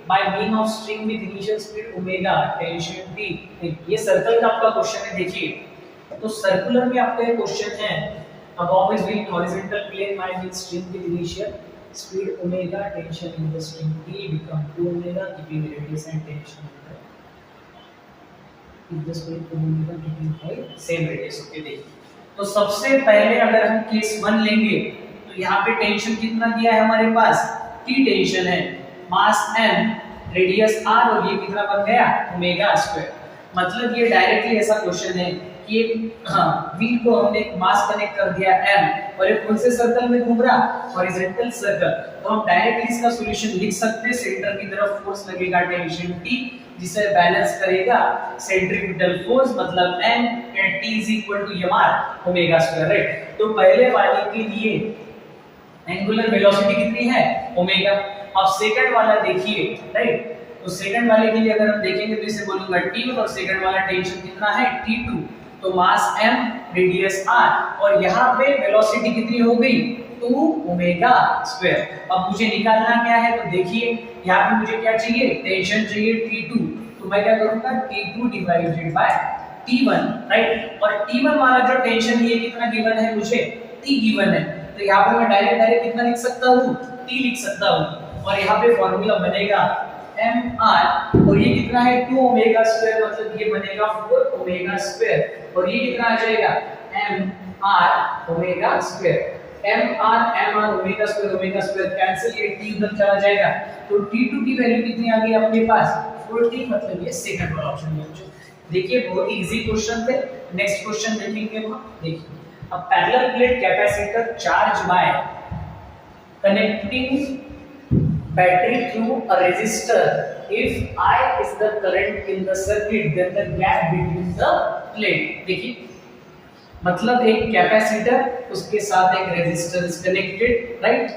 by mean of string with initial speed omega tension t, ये सर्कल का आपका क्वेश्चन है। देखिए तो सर्कुलर में आपका ये क्वेश्चन है, a bob is being horizontal plane by mean string with initial speed omega tension in the string t become 2 omega keeping radius and tension in the string omega keeping by same radius। Okay देखिए तो सबसे पहले अगर हम case 1 लेंगे तो यहाँ पे टेंशन कितना दिया है हमारे पास T टेंशन है, मास m, रेडियस r, और ये कितना बन गया ओमेगा स्क्वायर। मतलब ये डायरेक्टली ऐसा क्वेश्चन है कि व्हील को हमने एक मास कनेक्ट कर दिया m, और ये कौन से सर्कल में घूम रहा हॉरिजॉन्टल सर्कल। तो हम डायरेक्टली इसका सॉल्यूशन लिख सकते हैं, सेंटर की तरफ फोर्स लगेगा टेंशन T, जिसे बैलेंस करेगा सेंट्रीफ्यूगल फोर्स, मतलब m and T is equal to mr omega square, right. तो पहले वाले के लिए एंगुलर वेलोसिटी कितनी है ओमेगा। अब सेकंड वाला देखिए, राइट, तो सेकंड वाले के लिए अगर हम देखेंगे तो इसे बोलूंगा t, और सेकंड वाला टेंशन कितना है t2, तो मास m रेडियस r, और यहाँ पे वेलोसिटी कितनी हो गई 2 ओमेगा स्क्वायर। अब मुझे निकालना क्या है, तो देखिए यहाँ पे मुझे क्या चाहिए टेंशन चाहिए t2, तो मैं क्या करूंगा t2 divided by t1, right. और t1 वाला जो टेंशन ये कितना गिवन है मुझे t गिवन है, तो यहाँ पे मैं डायरेक्ट कितना लिख सकता हूँ t लिख सकता हूँ, और यहाँ पे फॉर्मूला बनेगा mr, और ये कितना है 2 ओमेगा स्क्वायर, मतलब ये बनेगा 4 ओमेगा स्क्वायर, और ये कितना आ जाएगा mr omega square. M r omega square cancel, ये टी उधर चला जाएगा, तो t2 की वैल्यू कितनी आ गई आपके पास 40, मतलब ये सेकंड वाला ऑप्शन है। देखिए बहुत ही इजी क्वेश्चन थे। नेक्स्ट क्वेश्चन देखेंगे हम। देखिए अब parallel plate capacitor charge by connecting battery through a resistor, if I is the current in the circuit, then the gap between the plate। देखिए मतलब एक कैपेसिटर उसके साथ एक रेजिस्टर इज कनेक्टेड, राइट,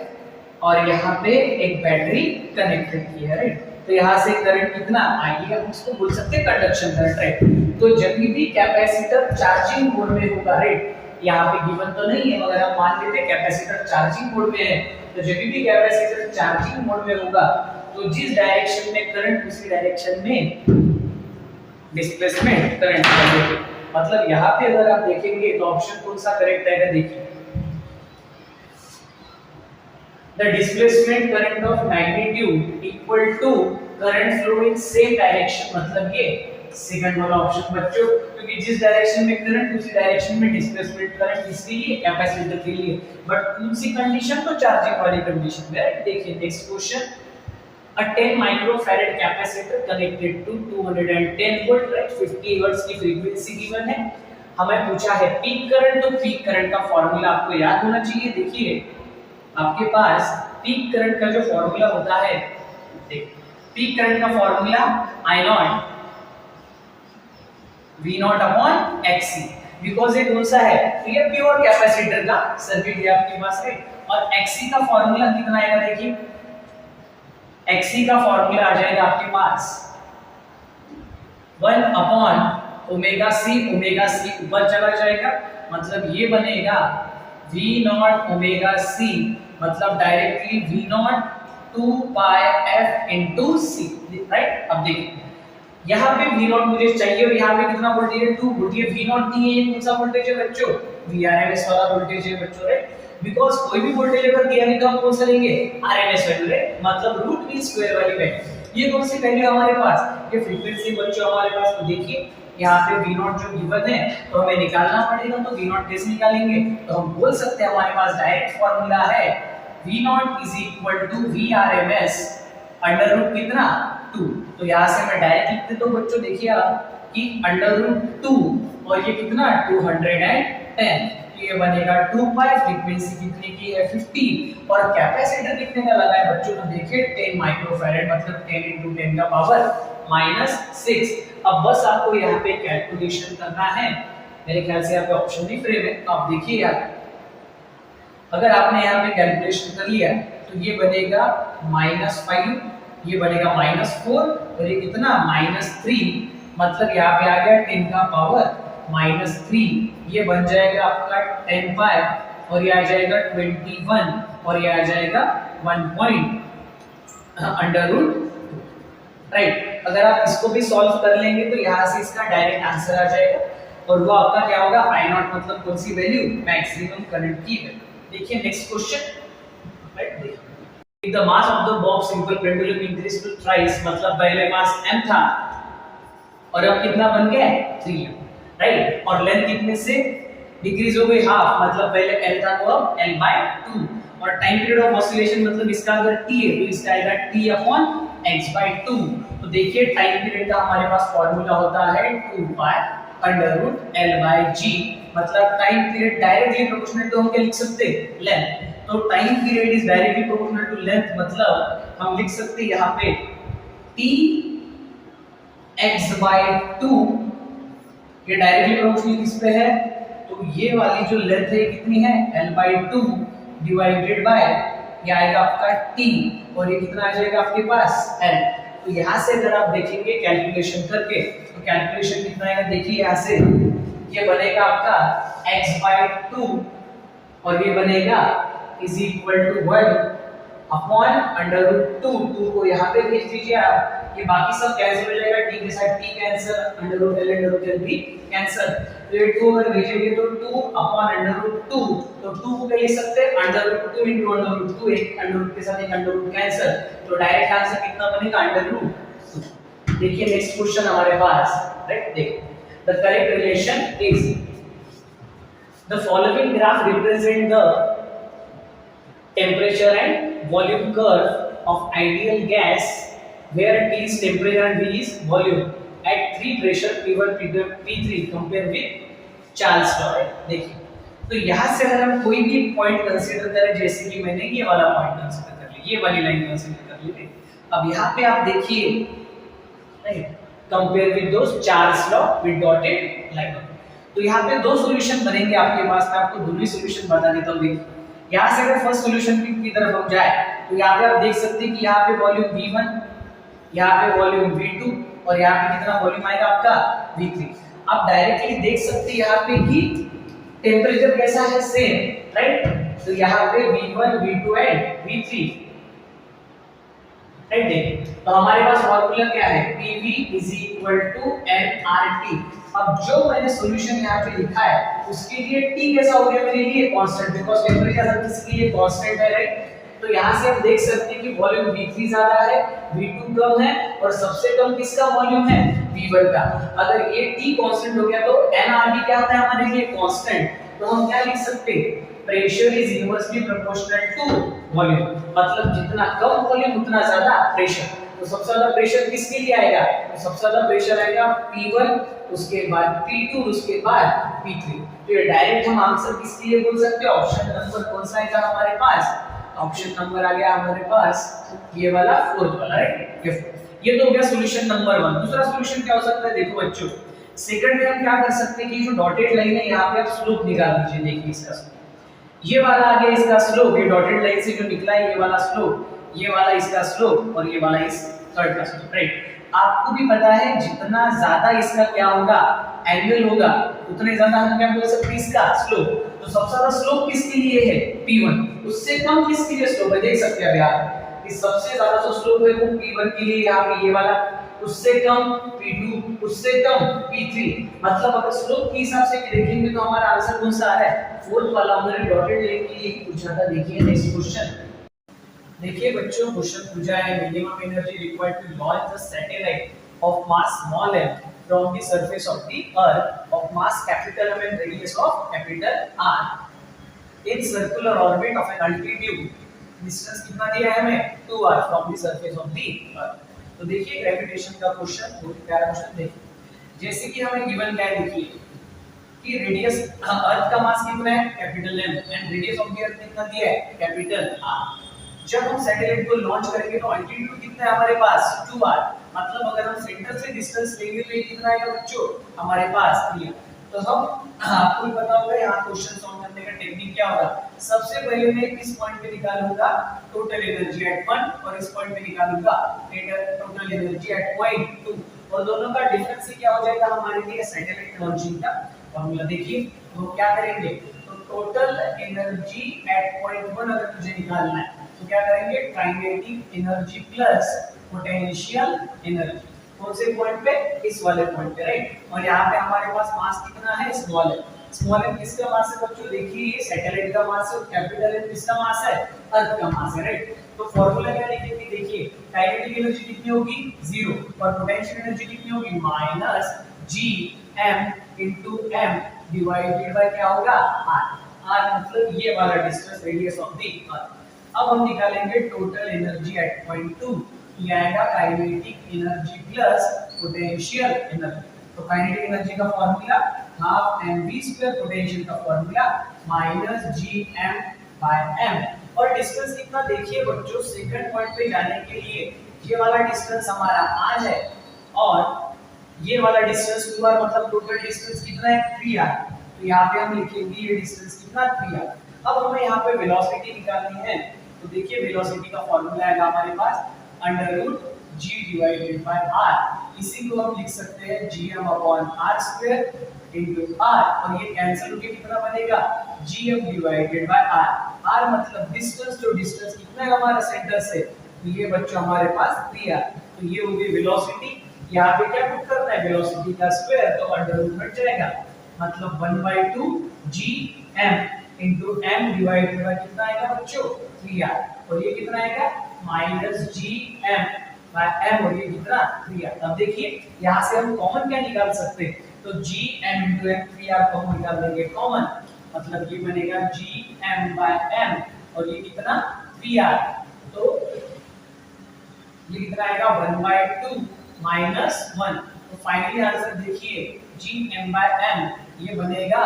और यहाँ पे एक बैटरी कनेक्टेड की है, राइट। तो यहाँ से करंट कितना आइए हम उसको बोल सकते हैं कंडक्शन करंट, राइट। तो जब भी कैपेसिटर चार्जिंग मोड में होगा, राइट, यहाँ पे गिवन तो नहीं है मगर हम मान लेते हैं कैपेसिटर चार्जिंग मोड में है, तो जब भी कैपेसिटर चार्जिंग मोड में होगा तो जिस डायरेक्शन में करंट उसी डायरेक्शन में डिस्प्लेसमेंट करंट बनेगी। मतलब यहाँ पे अगर आप देखेंगे तो ऑप्शन कौन सा करेक्ट आएगा, देखिए the displacement current of magnitude equal to current flow in same direction, मतलब ये सेकंड वाला ऑप्शन बच्चों, क्योंकि जिस डायरेक्शन में करंट उसी डायरेक्शन में डिस्प्लेसमेंट करंट, इसके लिए कैपेसिटर के लिए, बट कौन सी कंडीशन, तो चार्जिंग वाली कंडीशन में। देखिए next question, a 10 microfarad capacitor connected to 210 volt, right, 50 hertz की फ्रीक्वेंसी गिवन है। हमें पूछा है पीक करंट, तो पीक करंट का फार्मूला आपको याद होना चाहिए। देखिए आपके पास पीक करंट का जो फार्मूला होता है, देख पीक करंट का formula I not V not upon XC, because ये कौन सा है, तो ये प्योर कैपेसिटर का सर्किट है आपके पास, है। और XC का फार्मूला कितना आएगा, देखिए XC का फॉर्मूला आ जाएगा आपके पास 1 अपॉन ओमेगा सी ऊपर चला जाएगा, मतलब ये बनेगा V नॉट ओमेगा सी, मतलब directly V not 2 pi f into c, right. अब देखिए यहाँ पे V नॉट मुझे चाहिए और यहाँ पे कितना वोल्टेज है 2 वोल्ट, ये V नॉट नहीं है, ये कौन सा वोल्टेज है बच्चों, VRMS वाला वोल्टेज है बच्चों, राइट। बिकॉज़ कोई भी वोल्टेज अगर दिया नहीं तो हम कौन सा लेंगे, आरएमएस वैल्यू, राइट, मतलब रूट मीन स्क्वायर वाली वैल्यू। ये कौन सी वैल्यू हमारे पास, ये फ्रीक्वेंसी बच्चों हमारे पास। तो देखिए यहाँ पे V नॉट जो गिवन है तो हमें निकालना पड़ेगा, तो V नॉट कैसे निकालेंगे, तो हम बोल सकते हैं हमारे पास डायरेक्ट फार्मूला है V not is equal to VRMS under root कितना 2। तो यहाँ से मैं डायरेक्ट लिख देता हूँ बच्चों, देखिए आप कि अंडर रूट 2 और ये कितना 210, ये बनेगा 2 पाई, फ्रीक्वेंसी कितने की है 50, और कैपेसिटर कितने का लगा है बच्चों, तो देखिए 10 माइक्रोफैराड, मतलब 10 × 10 का पावर -6। अब बस आपको यहाँ पे कैलकुलेशन करना है, मेरे ख्याल से यहाँ पे ऑप्शन भी फ्रेम है, तो आप देखिए यार अगर आपने यहाँ पे कैलकुलेशन कर लिया तो ये बनेगा -5, ये बनेगा -4 और ये कितना -3, मतलब यहाँ पे आ गया 10 का पावर -3, ये बन जाएगा आपका 10 पाई और ये आ जाएगा 21 और ये आ जाएगा 1 पॉइंट अंडर रूट, राइट। अगर आप इसको भी सॉल्व कर लेंगे तो यहाँ से इसका डायरेक्ट आंसर आ जाएगा और वो आपका क्या होगा I नॉट, मतलब कौन सी वैल्यू, मैक्सिमम करंट की वैल्यू। देखिए नेक्स्ट क्वेश्चन, राइट, देखिए if the mass of the bob simple pendulum increase to thrice, मतलब पहले मास m था और अब कितना बन गया 3m, राइट, और लेंथ कितने से डिक्रीज हो गई हाफ, मतलब पहले L था तो अब L/2, और टाइम पीरियड ऑफ ऑसिलेशन मतलब इसका अगर T है तो इसका आएगा T/x/2। तो देखिए टाइम पीरियड का हमारे पास फार्मूला होता है 2 पाई अंडर रूट L/g, मतलब time period directly proportional to हम क्या लिख सकते हैं लेंथ, तो time period is directly proportional to length, मतलब हम लिख सकते हैं यहाँ पे T(x/2), ये डायरेक्टली प्रोपोर्शनल किस पे है, तो ये वाली जो लेंथ है कितनी है L/2 डिवाइडेड बाय ये आएगा आपका T और ये कितना आ जाएगा आपके पास L। तो यहाँ से अगर आप देखेंगे कैलकुलेशन करके तो कैलकुलेशन कितना आएगा, देखिए यहाँ से ये बनेगा आपका x/2 और ये बनेगा is equal to 1 upon under root 2 को यहाँ पे भेज दीजिए आप, ये बाकी सब कैंसिल हो जाएगा, t के साथ t cancel, under root L भी कैंसिल, तो ये 2 अगर भेजेंगे तो 2 अपॉन अंडर रूट 2, तो 2 को क्या लिख सकते हैं under root 2 into under root 2, एक अंडर रूट के साथ एक अंडर रूट कैंसिल, तो डायरेक्ट आंसर कितना बनेगा अंडर रूट 2। देखिए नेक्स्ट क्वेश्चन हमारे पास, राइट, देखिए the correct relation is the following graph represent the temperature and volume curve of ideal gas where T is temperature and V is volume at 3 pressure P1 P3 compare with Charles law. देखिए तो यहाँ से अगर हम कोई भी point consider करें, जैसे कि मैंने ये वाला पॉइंट कंसीडर कर लिया, ये वाली लाइन कंसीडर कर ली। अब यहाँ पे आप देखिए compare with those Charles law with dotted line. तो यहाँ पे दो सॉल्यूशन बनेंगे आपके पास, मैं आपको दोनों सॉल्यूशन बता देता हूँ। देखिए यहाँ से अगर फर्स्ट सॉल्यूशन की तरफ हम जाए तो यहाँ पे आप देख सकते हैं कि यहाँ पे वॉल्यूम V1, यहाँ पे वॉल्यूम V2 और यहाँ पे कितना वॉल्यूम आएगा आपका V3। आप डायरेक्टली देख सकते हैं यहाँ पे कि टेम्परेचर कैसा है, सेम, राइट। तो यहाँ पे V1 V2 and V3, right. देखिए तो हमारे पास फॉर्मूला क्या है, PV nRT। अब जो मैंने सॉल्यूशन यहाँ पे लिखा है उसके लिए T कैसा हो गया मेरे लिए, कांस्टेंट, बिकॉज़ टेम्परेचर हर किसी के लिए कांस्टेंट है, राइट। तो यहाँ से हम देख सकते हैं कि वॉल्यूम V3 ज्यादा है, V2 कम है और सबसे कम किसका वॉल्यूम है, V1 का। अगर ये T कांस्टेंट हो गया तो nRT क्या होता है हमारे लिए, कांस्टेंट। तो हम क्या लिख सकते हैं, pressure is inversely proportional to volume, मतलब जितना कम वॉल्यूम उतना ज्यादा प्रेशर। तो सबसे ज्यादा प्रेशर किसके लिए आएगा, तो सबसे ज्यादा प्रेशर आएगा P1, उसके बाद P2, उसके बाद P3। तो ये डायरेक्ट हम आंसर किसके लिए बोल सकते हैं, ऑप्शन नंबर कौन सा आएगा हमारे पास, ऑप्शन नंबर आ गया हमारे पास ये वाला, फोर्थ वाला, राइट। ये तो हो गया सॉल्यूशन नंबर 1। दूसरा सॉल्यूशन क्या हो सकता है, देखो बच्चों सेकंड में हम क्या कर सकते हैं कि जो डॉटेड लाइन है यहाँ पे आप स्लोप निकाल दीजिए। देखिए इसका स्लोप ये वाला आ गया, इसका स्लोप ये डॉटेड लाइन से जो निकला है ये वाला स्लोप, ये वाला इसका स्लोप और ये वाला इस थर्ड का स्लोप, राइट। आपको भी पता है जितना ज्यादा इसका क्या होगा, एंगल होगा, उतने ज्यादा हम क्या बोल सकते हैं इसका स्लोप। तो सबसे ज्यादा स्लोप किसके लिए है, P1। उससे कम किसके लिए स्लोप है, देख सकते हैं अभी आप कि सबसे ज्यादा जो स्लोप है वो P1 के लिए, यहाँ पे ये वाला, उससे कम P2, उससे कम P3। मतलब अगर स्लोप के हिसाब से देखेंगे तो हमारा आंसर कौन सा आ रहा है, फोर्थ वाला। हमने डॉटेड लाइन के लिए पूछा था। देखिए नेक्स्ट क्वेश्चन, देखिए बच्चों क्वेश्चन पूछा है minimum energy required to launch the satellite of mass small m from the surface of the earth of mass capital M and radius of capital R in circular orbit of an altitude. Distance कितना दिया है हमें, 2r from the surface of the earth. तो देखिए gravitation का question, बहुत प्यारा question. देखिए जैसे कि हमें गिवन क्या है, देखिए कि रेडियस अर्थ का मास कितना है, capital M and radius of the अर्थ कितना दिया है, कैपिटल R। जब हम सैटेलाइट को लॉन्च करेंगे तो अल्टीट्यूड कितना है हमारे पास, 2r। मतलब अगर हम सेंटर से डिस्टेंस लेंगे तो ये कितना आएगा बच्चों, हमारे पास 3r। तो हम आपको भी पता होगा यहाँ क्वेश्चन सॉल्व करने का टेक्निक क्या होगा। सबसे पहले मैं इस पॉइंट पे निकालूंगा टोटल एनर्जी एट 1 और इस पॉइंट पे निकालूंगा टोटल एनर्जी एट पॉइंट 2 और दोनों का डिफरेंस ही क्या हो जाएगा हमारे लिए सैटेलाइट लॉन्चिंग का फॉर्मूला। देखिए तो क्या करेंगे, तो टोटल एनर्जी एट पॉइंट 1 अगर मुझे निकालना है तो क्या करेंगे, kinetic energy plus potential energy. कौन से पॉइंट पे, इस वाले पॉइंट पे, राइट। और यहाँ पे हमारे पास मास कितना है, स्मॉल है। स्मॉल m किसका मास है बच्चों, देखिए सैटेलाइट का मास है और कैपिटल M किसका मास है, अर्थ का मास है, राइट। तो फार्मूला क्या लिखेंगे, देखिए काइनेटिक एनर्जी कितनी होगी, 0 और पोटेंशियल एनर्जी कितनी होगी, minus Gm into m divided by क्या होगा, r। r मतलब ये वाला डिस्टेंस, रेडियस ऑफ द अर्थ। अब हम निकालेंगे टोटल एनर्जी एट पॉइंट 2, ये आएगा kinetic energy plus potential energy. तो काइनेटिक एनर्जी का फार्मूला हाफ mv², पोटेंशियल का फार्मूला माइनस Gm/m। और डिस्टेंस कितना, देखिए बच्चों सेकंड पॉइंट पे जाने के लिए ये वाला डिस्टेंस हमारा r है और ये वाला डिस्टेंस 2r, मतलब टोटल डिस्टेंस कितना है, 3r। तो यहाँ पे हम लिखेंगे ये डिस्टेंस कितना, 3r। अब हमें यहाँ पे वेलोसिटी निकालनी है। तो देखिए वेलोसिटी का फार्मूला है हमारे पास √g डिवाइडेड बाय r। इसी को हम लिख सकते हैं Gm/r² into r और ये कैंसिल होके कितना बनेगा, Gm divided by r। r मतलब डिस्टेंस, तो डिस्टेंस कितना है हमारा सेंटर से, तो ये बच्चों हमारे पास 3r। तो ये हो गई वेलोसिटी। यहाँ पे क्या पुट करना है, वेलोसिटी का स्क्वायर, तो अंडर रूट हट जाएगा, मतलब 1/2 Gm into m divided by कितना आएगा बच्चों, 3r। और ये कितना आएगा, माइनस Gm/m और ये कितना, 3r। अब देखिए यहाँ से हम कॉमन क्या निकाल सकते हैं, तो Gm into m 3r को हम निकाल देंगे कॉमन, मतलब ये बनेगा Gm/m और ये कितना Pr, तो ये कितना आएगा 1/2 -1। तो फाइनली आंसर देखिए Gm/m ये बनेगा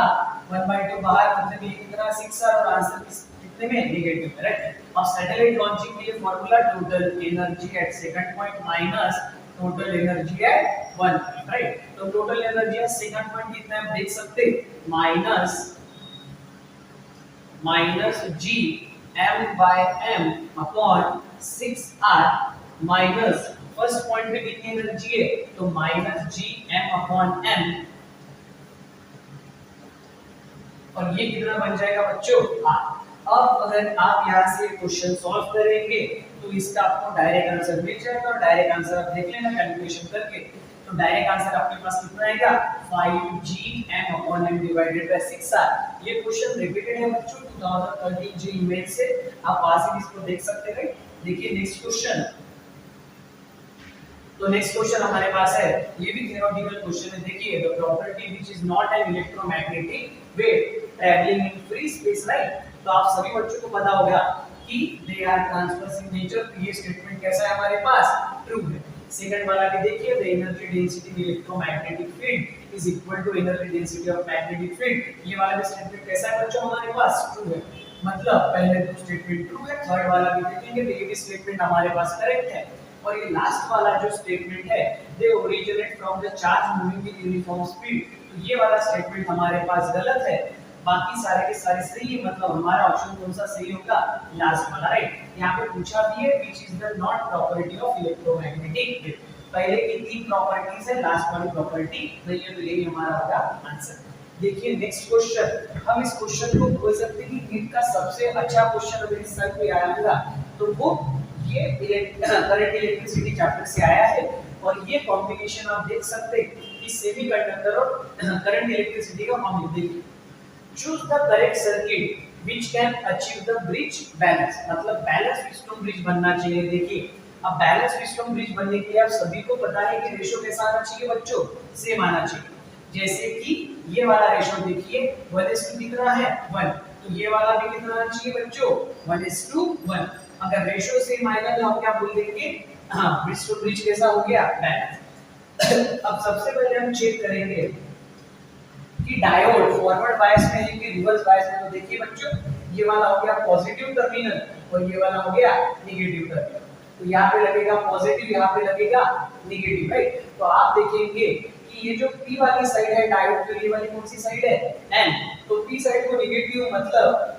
1/2 बाहर, मतलब ये कितना 6 और आंसर कितने में नेगेटिव है, राइट। अब सैटेलाइट लॉन्चिंग के लिए formula total energy at second point minus total energy at 1, right. तो total energy at second point कितना है देख सकते, minus G m/m upon 6r minus first point पे कितनी एनर्जी है, तो माइनस जी m/m, और ये कितना बन जाएगा बच्चों r। अब अगर आप यहाँ से क्वेश्चन सॉल्व करेंगे तो इसका आपको डायरेक्ट आंसर मिल जाएगा, और डायरेक्ट आंसर आप देख लेना कैलकुलेशन करके, तो डायरेक्ट आंसर आपके पास कितना आएगा 5gm/m डिवाइडेड बाय 6r। ये क्वेश्चन रिपीटेड है बच्चों 2013 जी ईमेल से, आप वहां से इसको देख सकते हैं। देखिए नेक्स्ट क्वेश्चन, तो नेक्स्ट क्वेश्चन हमारे पास है, ये भी थ्योरेटिकल क्वेश्चन है। देखिए the property which is not an electromagnetic wave travelling in free space, right. तो आप सभी बच्चों को पता होगा कि they are transverse in nature, तो ये स्टेटमेंट कैसा है हमारे पास, ट्रू है। सेकंड वाला भी देखिए the energy density in electromagnetic field is equal to energy density of magnetic field, ये वाला भी स्टेटमेंट कैसा है बच्चों हमारे पास, ट्रू है। मतलब पहले दो स्टेटमेंट ट्रू है, थर्ड वाला भी देखेंगे तो ये भी स्टेटमेंट हमारे पास करेक्ट है। और ये लास्ट वाला जो स्टेटमेंट है they originate from the charge moving in uniform speed, तो ये वाला स्टेटमेंट हमारे पास गलत है। बाकी सारे के सारे सही है, मतलब हमारा ऑप्शन कौन सा सही होगा, लास्ट वाला, राइट। यहाँ पे पूछा भी है which is the not property of electromagnetic wave, पहले की तीन प्रॉपर्टीज है, लास्ट वाली प्रॉपर्टी नहीं है, तो यही हमारा होगा आंसर। देखिए नेक्स्ट क्वेश्चन, हम इस क्वेश्चन को बोल सकते हैं कि नीट का सबसे अच्छा क्वेश्चन अगर इस साल पे आया होगा तो वो ये करंट इलेक्ट्रिसिटी चैप्टर से आया है। और ये कॉम्बिनेशन आप देख सकते हैं कि सेमीकंडक्टर और करंट इलेक्ट्रिसिटी का combination. Choose the correct circuit which can achieve the bridge balance, मतलब बैलेंस व्हीटस्टोन ब्रिज बनना चाहिए। देखिए अब बैलेंस व्हीटस्टोन ब्रिज बनने के लिए आप सभी को पता है कि रेशो कैसा आना चाहिए बच्चों, सेम आना चाहिए। जैसे कि ये वाला रेशो देखिए 1:2 कितना है 1, तो ये वाला भी कितना आना चाहिए बच्चों 1:1। अगर रेशो सेम आएगा तो हम क्या बोल देंगे, हाँ ब्रिज टू ब्रिज कैसा हो गया, बैलेंस। अब सबसे पहले हम चेक करेंगे कि डायोड फॉरवर्ड बायस में है कि रिवर्स बायस में। तो देखिए बच्चों ये वाला हो गया पॉजिटिव टर्मिनल और ये वाला हो गया नेगेटिव टर्मिनल, तो यहाँ पे लगेगा पॉजिटिव, यहाँ पे लगेगा नेगेटिव, राइट। तो आप देखेंगे कि ये जो P वाली साइड है डायोड, तो ये वाली कौन सी साइड है N, तो P साइड को नेगेटिव, मतलब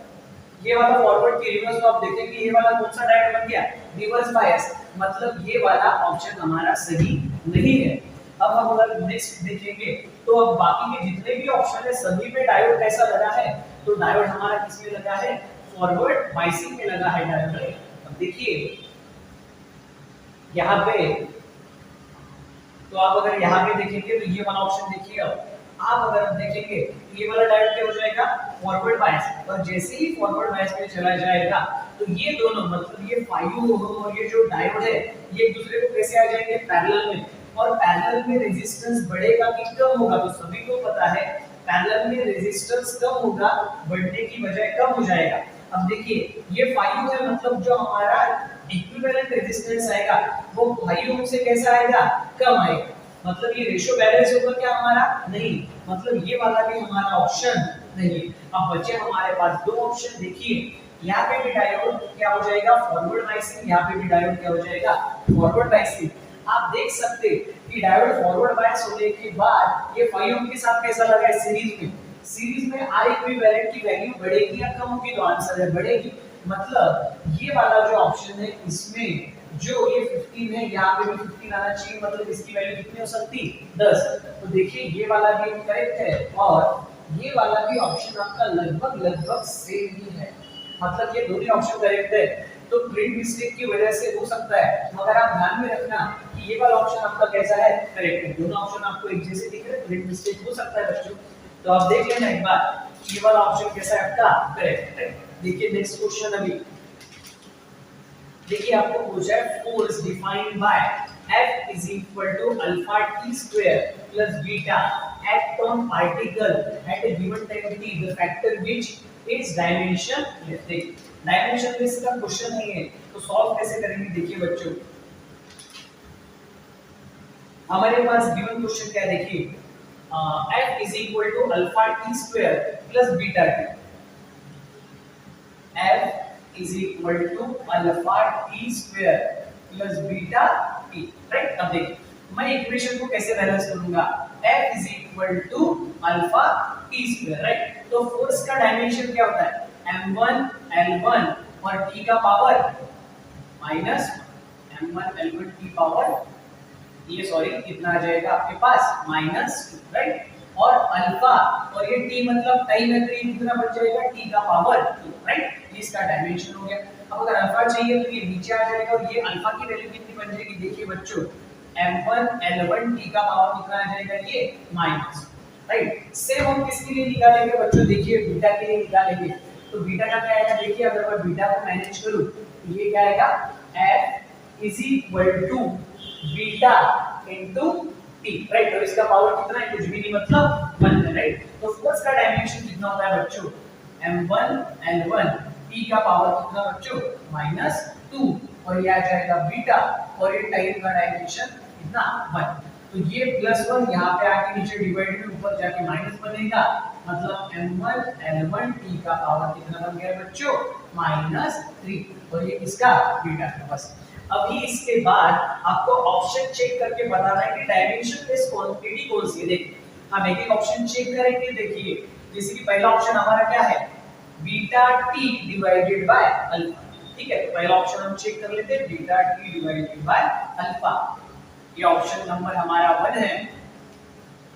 ये वाला फॉरवर्ड की रिवर्स, तो आप देखेंगे ये वाला कौन सा डायोड बन गया, रिवर्स बायस, मतलब ये वाला ऑप्शन हमारा सही नहीं है। अब हम अगर नेक्स्ट देखेंगे तो अब बाकी के जितने भी ऑप्शन है सभी पे डायोड कैसा लगा है, तो डायोड हमारा किसमें लगा है, फॉरवर्ड बायसिंग में लगा है डायोड। अब देखिए यहाँ पे, तो आप अगर यहाँ पे देखेंगे तो ये वाला ऑप्शन देखिए, अब आप अगर देखेंगे तो ये वाला डायोड क्या हो जाएगा, फॉरवर्ड बायस, और जैसे ही फॉरवर्ड बायस में चला जाएगा तो ये दोनों, मतलब ये 5 ओम और ये जो डायोड है ये एक दूसरे को कैसे आ जाएंगे, पैरेलल में, और पैरेलल में रेजिस्टेंस बढ़ेगा कि कम होगा, तो सभी को पता है पैरेलल में रेजिस्टेंस कम होगा, बढ़ने की बजाय कम हो जाएगा। अब देखिए ये 5 है, मतलब जो हमारा इक्विवेलेंट रेजिस्टेंस आएगा वो 5 ओम से कैसा आएगा, कम आएगा, मतलब ये रेशियो बैलेंस होगा क्या हमारा, नहीं, मतलब ये वाला भी हमारा ऑप्शन नहीं है। अब बचे हमारे पास दो ऑप्शन, देखिए यहाँ पे भी डायोड क्या हो जाएगा, फॉरवर्ड बायसिंग, यहाँ पे भी डायोड क्या हो जाएगा, फॉरवर्ड बायसिंग। आप देख सकते कि डायोड फॉरवर्ड बायस होने के बाद ये 5 ओम के साथ कैसा लगा है, सीरीज में, सीरीज में R इक्विवेलेंट की वैल्यू बढ़ेगी या कम होगी, तो आंसर है बढ़ेगी। मतलब ये वाला जो ऑप्शन है इसमें जो ये 15 है यहाँ पे भी 15 आना चाहिए, मतलब इसकी वैल्यू कितनी हो सकती, 10। तो देखिए ये वाला भी करेक्ट है और ये वाला भी ऑप्शन आपका लगभग सेम ही है, मतलब ये दोनों ऑप्शन करेक्ट है। तो प्रिंट मिस्टेक की वजह से हो सकता है, मगर आप ध्यान में रखना कि ये वाला ऑप्शन आपका कैसा है, करेक्ट है। दोनों ऑप्शन आपको एक जैसे दिख रहे हैं, प्रिंट मिस्टेक हो सकता है बच्चों, तो आप देख लेना एक बार ये वाला ऑप्शन कैसा है आपका, करेक्ट है। देखिए नेक्स्ट क्वेश्चन, अभी देखिए आपको पूछा है force defined by F is equal to alpha t square plus beta act on particle at a given time t, the factor which its dimension, let's take dimensionless का question नहीं है तो solve कैसे करेंगे? देखिए बच्चों, हमारे पास गिवन क्वेश्चन क्या है, देखिए f is equal to alpha t square plus beta t. f is equal to alpha t square plus beta t, right. अब देखिए मैं इक्वेशन को कैसे बैलेंस करूंगा, f is equal to alpha t square, right. तो force का dimension क्या होता है, m1 l1 और t का power minus m1 l1 t power, ये सॉरी कितना आ जाएगा आपके पास -2, राइट। और अल्फा और ये t मतलब टाइम है तो ये कितना बच जाएगा, t का पावर 2, राइट। ये इसका डायमेंशन हो गया। अब अगर अल्फा चाहिए तो ये नीचे आ जाएगा और ये अल्फा की वैल्यू कितनी बन जाएगी, देखिए बच्चों m1 l1 t का पावर कितना आ जाएगा, ये माइनस, राइट। सेम हम किसके लिए निकालेंगे बच्चों, देखिए बीटा के लिए निकालेंगे। तो बीटा का क्या आएगा, देखिए अगर मैं बीटा को मैनेज करूं तो ये क्या आएगा, f is equal to beta into t, right. और इसका पावर कितना है, कुछ भी नहीं मतलब 1 है, राइट। तो फोर्स का डायमेंशन कितना होता है बच्चों, m1 l1 t का पावर कितना बच्चों, -2, और ये आ जाएगा बीटा, और ये टाइम का डायमेंशन कितना 1। तो ये +1 यहाँ पे आके नीचे डिवाइड में ऊपर जाके माइनस बनेगा, मतलब m1 l1 t का पावर कितना बन गया बच्चों, -3, और ये किसका, बीटा का। बस अभी इसके बाद आपको ऑप्शन चेक करके बताना है कि डायमेंशनलेस क्वांटिटी कौन सी है। देखिए हम एक एक ऑप्शन चेक करेंगे। देखिए जैसे कि पहला ऑप्शन हमारा क्या है, beta T divided by alpha, ठीक है। तो पहला ऑप्शन हम चेक कर लेते हैं, beta T divided by alpha, ये ऑप्शन नंबर हमारा 1 है,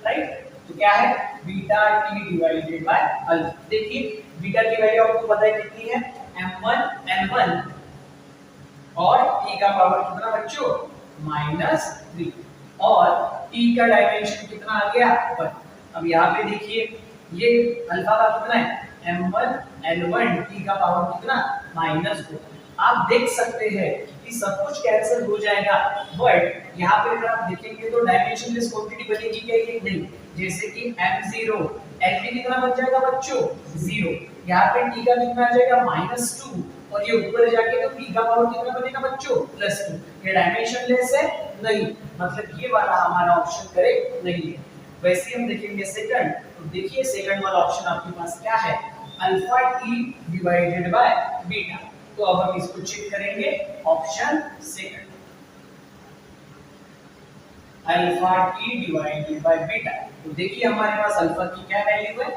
राइट। तो क्या है, beta T divided by alpha. देखिए बीटा की वैल्यू आपको पता है कितनी है, m1 l1 और t का पावर कितना बच्चों, -3, और t का डायमेंशन कितना आ गया 1। अब यहाँ पे देखिए ये अल्फा का कितना है, m1 l1 t का पावर कितना, -2। आप देख सकते हैं कि सब कुछ कैंसिल हो जाएगा, बट यहाँ पे अगर आप देखेंगे तो डायमेंशनलेस क्वांटिटी बनेगी क्या, ये नहीं। जैसे कि m0 l पे कितना बच जाएगा बच्चों, 0, यहाँ पे t का कितना आ जाएगा, -2, और ये ऊपर जाके तो p का पावर कितना बनेगा बच्चों, +2। ये डायमेंशनलेस है नहीं, मतलब ये वाला हमारा ऑप्शन करेक्ट नहीं है। वैसे हम देखेंगे सेकंड, तो देखिए सेकंड वाला ऑप्शन आपके पास क्या है, alpha t divided by beta. तो अब हम इसको चेक करेंगे, option second alpha t divided by beta. तो देखिए हमारे पास अल्फा की क्या वैल्यू है,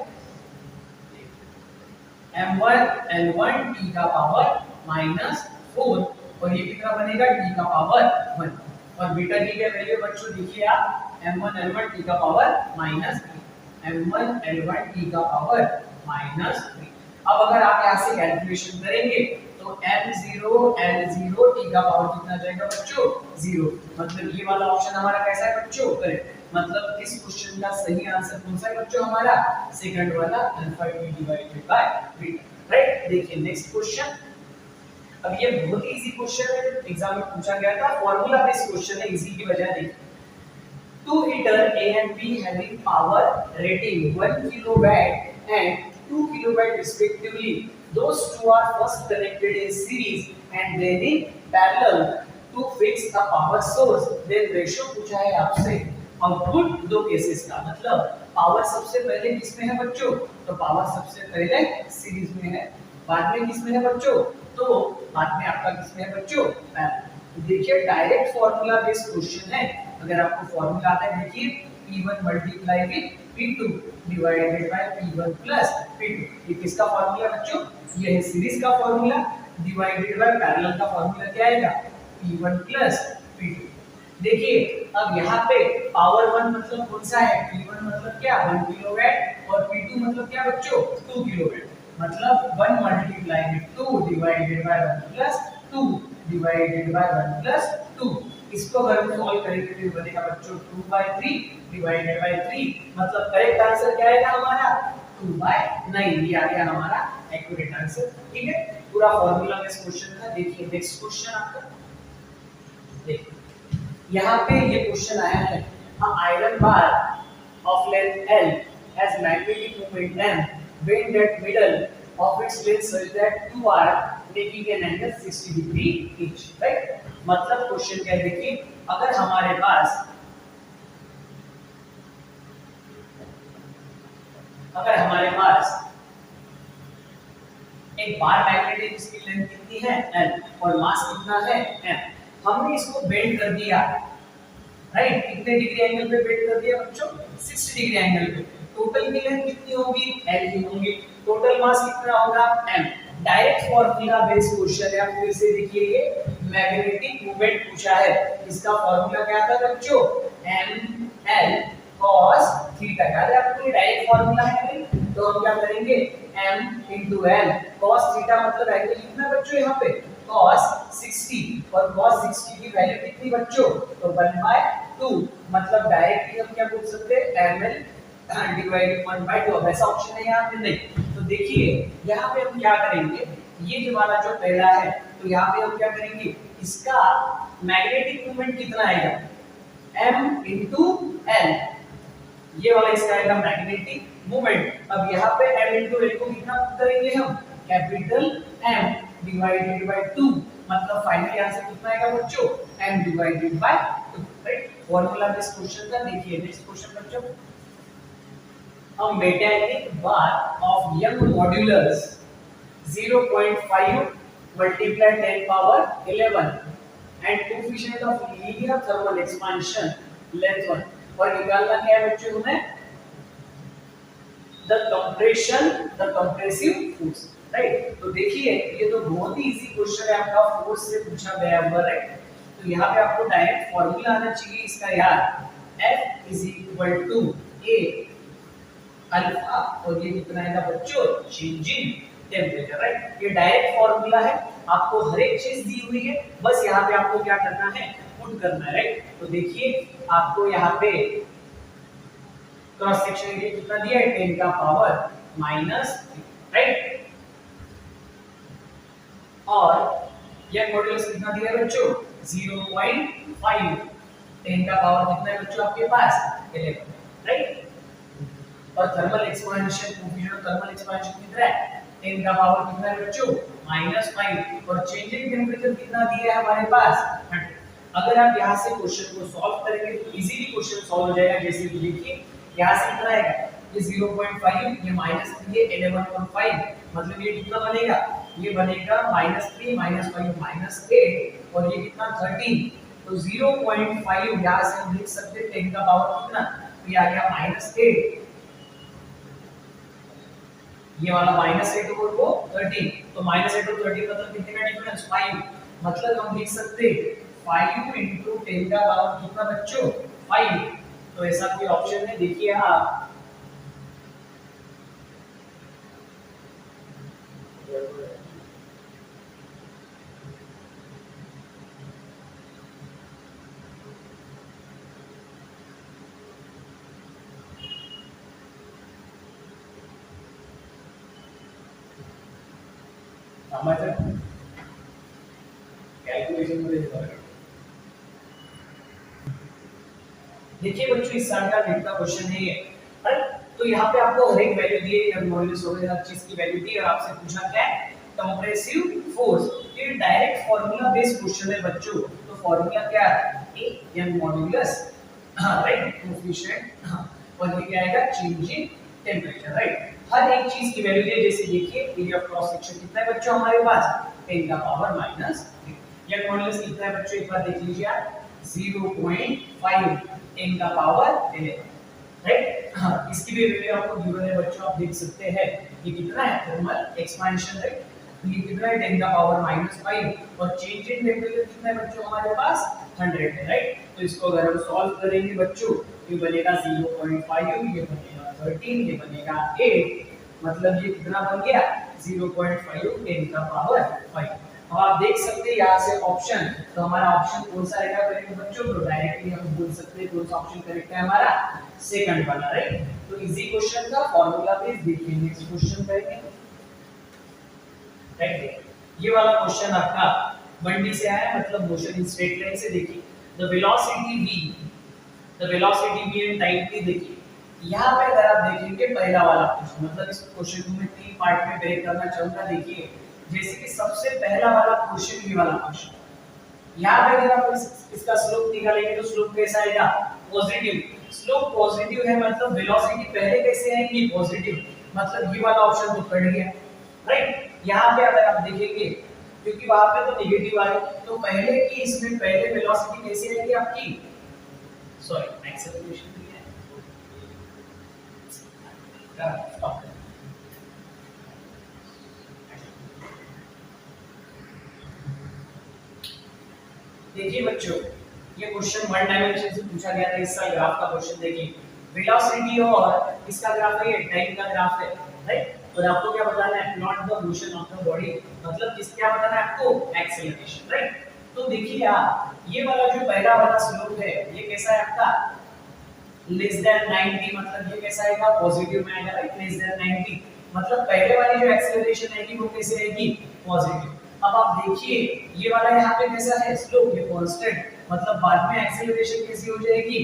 m1 l1 t का पावर -4, और ये कितना बनेगा, t का पावर 1, और बीटा की क्या वैल्यू बच्चों, देखिए आप m1 l1 t का पावर -3, m1 l1 t का पावर -3। अब अगर आप यहाँ से कैलकुलेशन करेंगे तो m0 l0 t का पावर कितना जाएगा बच्चों, 0, मतलब ये वाला ऑप्शन हमारा कैसा है बच्चों, करेक्ट। मतलब इस क्वेश्चन का सही आंसर कौन सा है बच्चों, हमारा सेकंड वाला alpha t divided by beta, right. देखिए नेक्स्ट क्वेश्चन, अब ये बहुत इजी क्वेश्चन है, एग्जाम में पूछा गया था, फार्मूला बेस्ड क्वेश्चन है, इजी की वजह देखिए। Two heater A and B having power rating 1 kilowatt and 2 kilowatt respectively. Those two are first connected in series and then in parallel to fix a power source. Then ratio पूछा है आपसे output दो cases का, मतलब power सबसे पहले किसमें है बच्चों, तो पावर सबसे पहले सीरीज में है, बाद में किसमें है बच्चों, तो बाद में आपका किसमें है बच्चों, पैरेलल। देखिए डायरेक्ट फार्मूला बेस्ड क्वेश्चन है, अगर आपको फार्मूला आता है देखिए P1 multiply with P2 divided by P1 plus P2। ये किसका फार्मूला बच्चों, ये है सीरीज का फार्मूला, डिवाइडेड बाय पैरेलल का फार्मूला क्या आएगा, P1 प्लस P2। देखिए अब यहाँ पे पावर 1 मतलब कौन सा है, P1 मतलब क्या 1 किलोवाट, और P2 मतलब क्या बच्चों 2 किलोवाट, मतलब 1 multiply with 2 divided by 1 plus 2 divided by 1 plus 2। इसको अगर हम सॉल्व करेंगे तो बनेगा बच्चों 2/3 डिवाइडेड बाय 3, मतलब करेक्ट आंसर क्या आएगा हमारा 2/9। ये आ गया हमारा एक्यूरेट आंसर, ठीक है। पूरा फार्मूला में इस क्वेश्चन का। देखिए नेक्स्ट क्वेश्चन आपका, देखिए यहाँ पे ये क्वेश्चन आया है, iron bar of length L has magnetic moment M bend at middle of its length such that two are making an angle 60 degree each, right? मतलब क्वेश्चन क्या है देखिए, अगर हमारे पास एक बार मैग्नेट है जिसकी लेंथ कितनी है l और मास कितना है m, हमने इसको बेंड कर दिया, राइट? कितने डिग्री एंगल पे बेंड कर दिया बच्चों? 60 डिग्री एंगल पे। टोटल की लेंथ कितनी होगी? l की होगी। टोटल मास कितना होगा? m। Direct formula based question है, आप फिर से देखिए, ये मैग्नेटिक मोमेंट पूछा है। इसका फॉर्मूला क्या था बच्चों? m l cos theta. याद है आपको, ये डायरेक्ट फॉर्मूला है भाई। तो हम क्या करेंगे? m l cos थीटा मतलब एंगल कितना बच्चों यहाँ पे? cos 60, और cos 60 की वैल्यू कितनी बच्चों? तो 1/2। मतलब डायरेक्टली हम क्या बोल सकते हैं? ml divided 1/2। अब ऐसा ऑप्शन है यहाँ पे नहीं। तो देखिए यहाँ पे हम क्या करेंगे, ये वाला जो पहला है, तो यहाँ पे हम क्या करेंगे, इसका मैग्नेटिक मोमेंट कितना आएगा? m into l, ये वाला इसका आएगा मैग्नेटिक मोमेंट। अब यहाँ पे m into l को कितना करेंगे हम? Capital M divided by 2। मतलब फाइनली आंसर कितना आएगा बच्चों? m divided by 2, right? Formula base question का देखिए नेक्स्ट क्वेश्चन बच्चों। A metallic bar of young modulus 0.5 multiply 10 power 11 and coefficient of linear thermal expansion length 1, और निकालना क्या है बच्चों हमें? The compressive force, right? तो देखिए ये तो बहुत ही इजी क्वेश्चन है, आपका फोर्स से पूछा गया है, राइट? तो यहाँ पे आपको डायरेक्ट फॉर्मूला आना चाहिए इसका यार, F is equal to A alpha, और ये कितना आएगा बच्चों? Change in temperature, right? ये डायरेक्ट फॉर्मूला है, आपको हर एक चीज दी हुई है, बस यहाँ पे आपको क्या करना है? पुट करना है, राइट? तो देखिए आपको यहाँ पे क्रॉस सेक्शन एरिया कितना दिया है? 10 का पावर -3, राइट? और यह मॉड्यूलस कितना दिया है बच्चों? 0.5। 10 का पावर कितना है बच्चों आपके पास? 11, राइट? और thermal expansion coefficient, thermal expansion कितना है? 10 का पावर कितना है बच्चों? -5। और चेंज इन टेम्परेचर कितना दिया है हमारे पास? 100। अगर आप यहां से क्वेश्चन को सॉल्व करेंगे तो इजीली क्वेश्चन सॉल्व हो जाएगा। जैसे कि देखिए यहां से कितना आएगा? ये 0.5, ये -3 है, 11.5, मतलब ये कितना बनेगा? ये बनेगा -3 -5 -8, और ये कितना? 13। तो 0.5 यहां से हम लिख सकते हैं 10 का पावर कितना? तो ये आ गया -8, ये वाला -8 और वो 13, तो -8 और 13 मतलब कितने का डिफरेंस? 5। मतलब हम लिख सकते हैं 5 into 10 का पावर कितना बच्चों? 5। तो ऐसा कोई ऑप्शन है, देखिए आप हमारे कैलकुलेशन में देखिए बच्चों इस साल का नेट का क्वेश्चन है ये, राइट? तो यहाँ पे आपको हर एक वैल्यू दी है, मॉड्यूलस हो गया, हर चीज की वैल्यू दी है, और आपसे पूछा क्या है? Compressive force. ये डायरेक्ट फार्मूला बेस्ड क्वेश्चन है बच्चों। तो फार्मूला क्या है? A N modulus, right, coefficient, और ये क्या आएगा? Change in temperature, right? हर एक चीज की वैल्यू दी। जैसे देखिए एरिया ऑफ क्रॉस सेक्शन कितना है बच्चों हमारे पास? 10 का पावर -3। ये मॉड्यूलस कितना है बच्चों? एक बार देख लीजिए आप, 0.5 10 का पावर 11, राइट? हाँ, इसकी भी वैल्यू आपको गिवन है बच्चों, आप देख सकते हैं। ये कितना है? Thermal expansion, right? ये कितना है? 10 का पावर -5, और चेंज इन टेम्परेचर कितना है बच्चों हमारे पास? 100 है, राइट? तो इसको अगर हम सॉल्व करेंगे बच्चों, ये बनेगा 0.5, ये बनेगा 13, ये बनेगा 8, मतलब ये कितना बन गया? 0.5 10 का पावर 5। अब आप देख सकते हैं यहाँ से ऑप्शन, तो हमारा ऑप्शन कौन सा रहेगा करेक्ट बच्चों? तो डायरेक्टली हम बोल सकते हैं कौन सा ऑप्शन करेक्ट है हमारा? सेकंड वाला, राइट? तो इजी क्वेश्चन का फॉर्मूला बेस देखिए। नेक्स्ट क्वेश्चन करेंगे, राइट? ये वाला क्वेश्चन आपका 1D से आया है, मतलब मोशन इन स्ट्रेट लाइन से। देखिए the velocity v and time t, देखिए यहाँ पे अगर आप देखेंगे पहला वाला क्वेश्चन, मतलब इस क्वेश्चन को मैं 3 पार्ट में ब्रेक करना चाहूंगा। देखिए जैसे कि सबसे पहला वाला क्वेश्चन, ये वाला क्वेश्चन, यहाँ पे अगर आप इसका स्लोप निकालेंगे तो स्लोप कैसा आएगा? पॉजिटिव। स्लोप पॉजिटिव है मतलब वेलोसिटी पहले कैसे आएगी? पॉजिटिव। मतलब ये वाला ऑप्शन तो कट गया, राइट। यहाँ पे अगर आप देखेंगे, क्योंकि वहां पे तो नेगेटिव आ रही, तो पहले की इसमें पहले वेलोसिटी कैसी आएगी आपकी? सॉरी, एक्सेलरेशन देखिए बच्चों, ये क्वेश्चन वन डायमेंशन से पूछा गया था इस साल। ग्राफ का क्वेश्चन देखिए, वेलोसिटी और इसका ग्राफ है, टाइम का ग्राफ है, राइट। और आपको क्या बताना है? Plot the motion of the body, मतलब किस क्या बताना है आपको? Acceleration, right. तो देखिए आप, ये वाला जो पहला वाला स्लोप है ये कैसा है आपका? लेस देन 90, मतलब ये कैसा आएगा? पॉजिटिव में आएगा, राइट। लेस देन 90 मतलब पहले वाली जो एक्सेलरेशन आएगी वो कैसे आएगी? पॉजिटिव। अब आप देखिए ये वाला यहाँ पे कैसा है? स्लोप, ये कांस्टेंट, मतलब बाद में एक्सेलरेशन कैसी हो जाएगी?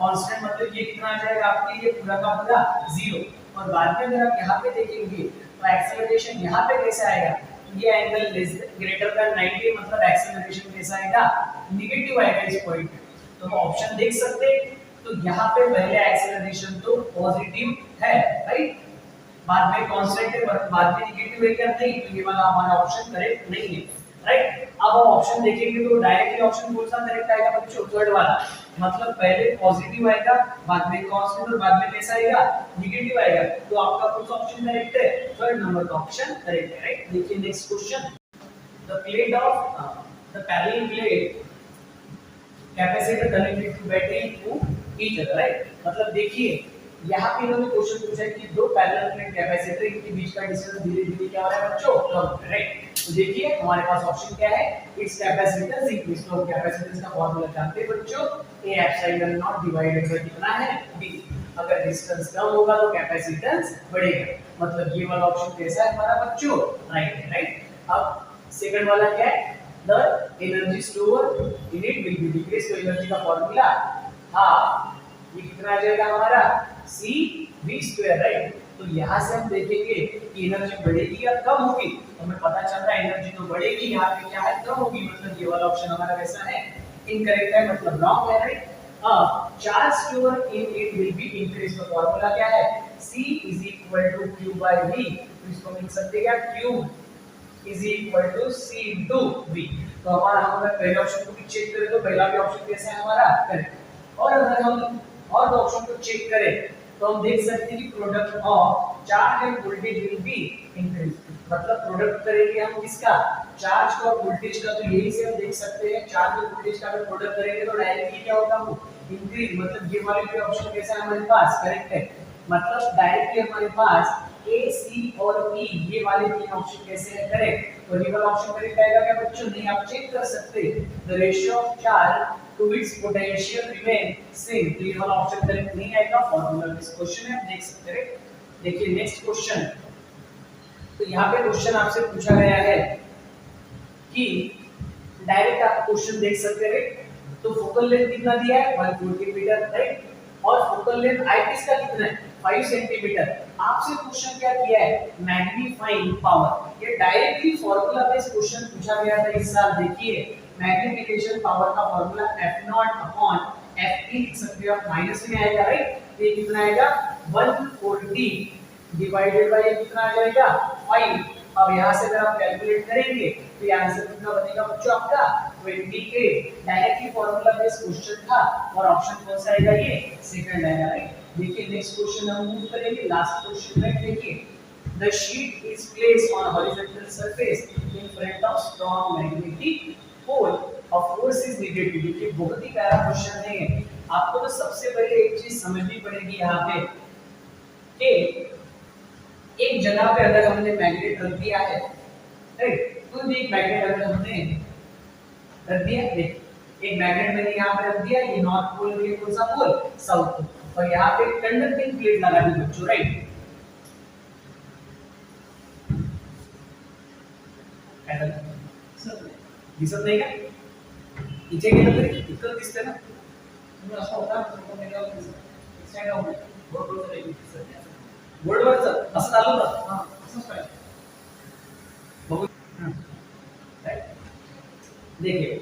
कांस्टेंट, मतलब ये कितना आ जाएगा आपके लिए? पूरा का पूरा 0। और बाद में अगर आप यहाँ पे देखेंगे तो एक्सेलरेशन यहाँ पे कैसा आएगा? ये एंगल लेस ग्रेटर देन 90, मतलब एक्सेलरेशन कैसा आएगा? नेगेटिव आएगा इस पॉइंट पे। तो ऑप्शन देख सकते हैं, तो यहाँ पे पहले एक्सेलरेशन तो पॉजिटिव है, राइट। बाद में कांस्टेंट है, बाद में नेगेटिव है क्या? नहीं, तो ये वाला हमारा ऑप्शन करेक्ट नहीं है, राइट। अब हम ऑप्शन देखेंगे तो डायरेक्टली ऑप्शन कौन सा करेक्ट आएगा बच्चों? थर्ड वाला, मतलब पहले पॉजिटिव आएगा, बाद में कांस्टेंट और बाद में कैसा आएगा? नेगेटिव आएगा। तो आपका कौन सा ऑप्शन करेक्ट है? थर्ड नंबर का ऑप्शन करेक्ट है, राइट। देखिए next question, the plate of the parallel plate capacitor connected to battery to each other, right. मतलब देखिए यहाँ पे इन्होंने क्वेश्चन पूछा है कि दो पैरेलल प्लेट कैपेसिटर के बीच का डिस्टेंस धीरे धीरे क्या हो रहा है बच्चों? कम हो रहा है, राइट। तो देखिए हमारे पास ऑप्शन क्या है? It's capacitance increase. तो कैपेसिटेंस का फार्मूला जानते हैं बच्चों, a epsilon not divided by कितना है? d। अगर डिस्टेंस कम होगा तो कैपेसिटेंस बढ़ेगा, मतलब ये वाला ऑप्शन कैसा है हमारा बच्चों? राइट है, राइट। अब सेकंड वाला क्या है? The energy store in it will be decrease. तो एनर्जी का फार्मूला हाफ, ये कितना आ जाएगा हमारा? c v square, right. तो यहाँ से हम देखेंगे कि एनर्जी बढ़ेगी या कम होगी, तो हमें पता चल रहा है एनर्जी तो बढ़ेगी, यहाँ पे क्या है? कम होगी, मतलब ये वाला ऑप्शन हमारा कैसा है? इनकरेक्ट है, मतलब रॉन्ग है, right. Charge store in it will be increase. तो फार्मूला क्या है? c is equal to q by v। तो इसको लिख सकते हैं क्या? q is equal to c into v। तो हमारा, हम अगर पहले ऑप्शन को भी चेक करें तो पहला भी ऑप्शन कैसा है हमारा? करेक्ट। और अगर हम और दो ऑप्शन को चेक करें तो हम देख सकते हैं कि product of charge end voltage will be increase. मतलब प्रोडक्ट करेंगे हम किसका? चार्ज का और वोल्टेज का। तो यही से हम देख सकते हैं चार्ज और वोल्टेज का अगर प्रोडक्ट करेंगे तो डायरेक्टली क्या होगा? वो इंक्रीज। मतलब ये वाले भी ऑप्शन कैसा है हमारे पास? करेक्ट है। मतलब डायरेक्टली हमारे पास ए, सी और ई, ये वाले तीन ऑप्शन कैसे है? करेक्ट। तो ये वाला ऑप्शन करेक्ट आएगा क्या बच्चों? नहीं, आप चेक कर सकते हैं। The ratio of charge to its potential remain same। तो ये वाला ऑप्शन करेक्ट नहीं आएगा, फॉर्मूला इस क्वेश्चन में आप देख सकते हैं। देखिए नेक्स्ट क्वेश्चन, तो यहाँ पे क्वेश्चन आपसे पूछा गया है कि डायरेक्ट आप क्वेश्चन देख सकते हैं। तो फोकल लेंथ कितना दिया है? 140 मीटर, राइट। और फोकल लेंथ आई किसका कितना है? 5 सेंटीमीटर। आपसे क्वेश्चन क्या किया है? Magnifying power. ये डायरेक्टली फॉर्मूला बेस्ड क्वेश्चन पूछा गया था इस साल। देखिए मैग्निफिकेशन पावर का फार्मूला f0 अपॉन ft लिख सकते हो आप, माइनस में आएगा, राइट। ये कितना आएगा? 140 डिवाइडेड बाय कितना आ जाएगा? 5। अब यहाँ से अगर आप कैलकुलेट करेंगे तो ये आंसर कितना बनेगा बच्चों आपका? 28। डायरेक्टली फार्मूला बेस्ड क्वेश्चन था और ऑप्शन कौन सा आएगा? ये सेकंड आएगा, राइट। देखिए नेक्स्ट क्वेश्चन हम मूव करेंगे, लास्ट क्वेश्चन में। देखिए the sheet is placed on a horizontal surface in front of strong magnetic pole of force is negative। देखिए बहुत ही प्यारा क्वेश्चन है। आपको तो सबसे पहले एक चीज समझनी पड़ेगी यहाँ पे कि एक जगह पे अगर हमने मैग्नेट रख दिया है, राइट। कोई भी एक मैग्नेट अगर हमने रख दिया, देख एक मैग्नेट मैंने यहाँ पे रख दिया, ये नॉर्थ पोल और ये कौन सा पोल? South pole. और यहाँ पे कंडक्टिंग प्लेट लगा दी बच्चों, राइट। दिसत नाही का? इथे गेलं तरी इतकं दिसतंय ना, तुम्ही असं होता तो मेरा दिसत. बोर्डवरचं असं चालू होतं असंच पाहिजे बघू right? देखिए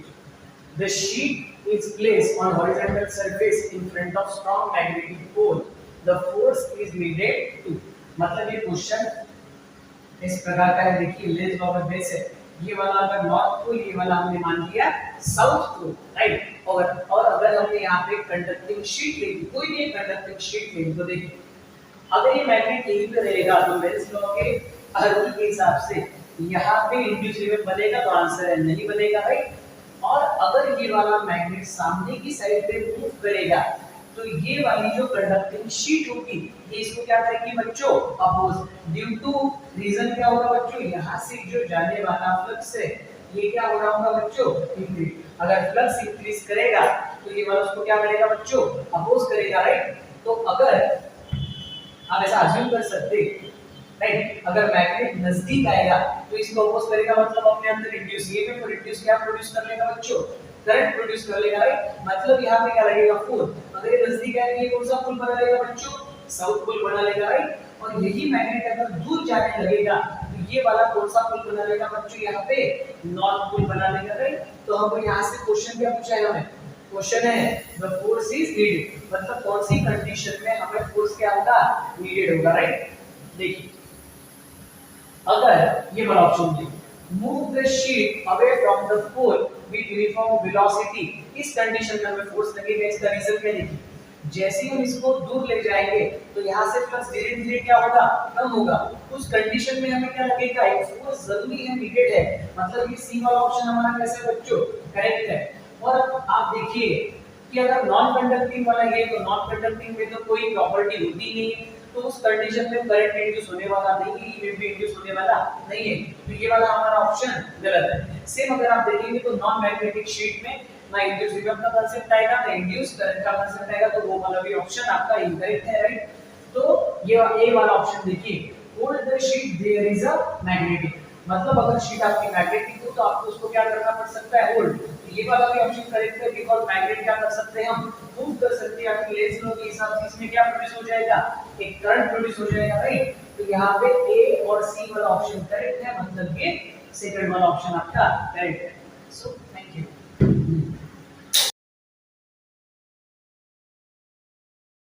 the sheet is placed on horizontal surface in front of strong magnetic pole the force is needed to मतलब ये क्वेश्चन इस प्रकार का है देखिए लेस लॉ में बेस है ये वाला अगर नॉर्थ पोल ये वाला हमने मान लिया साउथ पोल राइट और अगर हमने यहाँ पे कंडक्टिंग शीट ली कोई भी कंडक्टिंग शीट ली तो देखिए अगर ये मैग्नेट यहीं पे रहेगा तो लेस लॉ के रूल के हिसाब से यहाँ पे इंड्यूस ईएमएफ बनेगा तो आंसर है नहीं बनेगा राइट और अगर ये वाला मैग्नेट सामने की साइड पे मूव करेगा तो ये वाली जो कंडक्टिंग शीट होगी ये इसको क्या करेगी बच्चों अपोज ड्यू टू रीजन क्या होगा बच्चों यहाँ से जो जाने वाला फ्लक्स है ये क्या हो रहा होगा बच्चों इंक्रीज अगर फ्लक्स इंक्रीज करेगा तो ये वाला उसको क्या करेगा बच्चों अपोज करेगा राइट तो अगर आप ऐसा अज्यूम कर सकते राइट अगर मैग्नेट नजदीक आएगा तो इसको अपोज करेगा मतलब अपने अंदर इंड्यूस ये भी प्रोड्यूस क्या प्रोड्यूस कर लेगा बच्चों करंट प्रोड्यूस कर लेगा राइट मतलब यहाँ पे क्या लगेगा फोर्स अगर ये नजदीक आएगा ये कौन सा पोल बना लेगा बच्चों साउथ पोल बना लेगा राइट और यही मैग्नेट अगर दूर जाने लगेगा तो ये वाला कौन सा पोल बना लेगा बच्चों यहाँ पे नॉर्थ पोल बना लेगा राइट तो हमको यहाँ से क्वेश्चन क्या पूछा है हमें क्वेश्चन है द फोर्स इज नीडेड मतलब कौन सी कंडीशन में हमें फोर्स क्या होगा नीडेड होगा राइट देखिए अगर ये वाला ऑप्शन देखिए move the sheet away from the pole with uniform velocity इस कंडीशन में हमें फोर्स लगेगा इसका रीजन क्या देखिए जैसे ही हम इसको दूर ले जाएंगे तो यहाँ से फ्लक्स धीरे धीरे क्या होगा कम होगा उस कंडीशन में हमें क्या लगेगा एक फोर्स जरूरी है नीडेड है मतलब ये सी वाला ऑप्शन हमारा कैसे बच्चों करेक्ट है और आप देखिए कि अगर नॉन कंडक्टिंग वाला है तो नॉन कंडक्टिंग में तो कोई प्रॉपर्टी होती नहीं है तो उस कंडीशन में करंट इंड्यूस होने वाला नहीं है ईएमएफ भी इंड्यूस होने वाला नहीं है तो ये वाला हमारा ऑप्शन गलत है सेम अगर आप देखेंगे तो नॉन मैग्नेटिक शीट में ना इंड्यूस ईएमएफ का कांसेप्ट आएगा ना इंड्यूस करंट का कांसेप्ट आएगा तो वो वाला भी ऑप्शन आपका इनकरेक्ट है राइट तो ये ए वाला ऑप्शन देखिए hold the sheet there is a magnetic मतलब अगर शीट आपकी मैग्नेटिक हो तो आपको उसको क्या करना पड़ सकता है होल्ड तो ये वाला भी ऑप्शन करेक्ट है बिकॉज़ मैग्नेट क्या कर सकते हैं हम मूव कर सकते हैं आपकी लेंस लो के हिसाब से इसमें क्या प्रोड्यूस हो जाएगा एक करंट प्रोड्यूस हो जाएगा राइट तो यहाँ पे ए और सी वाला ऑप्शन करेक्ट है मतलब ये सेकंड वाला ऑप्शन आपका करेक्ट है सो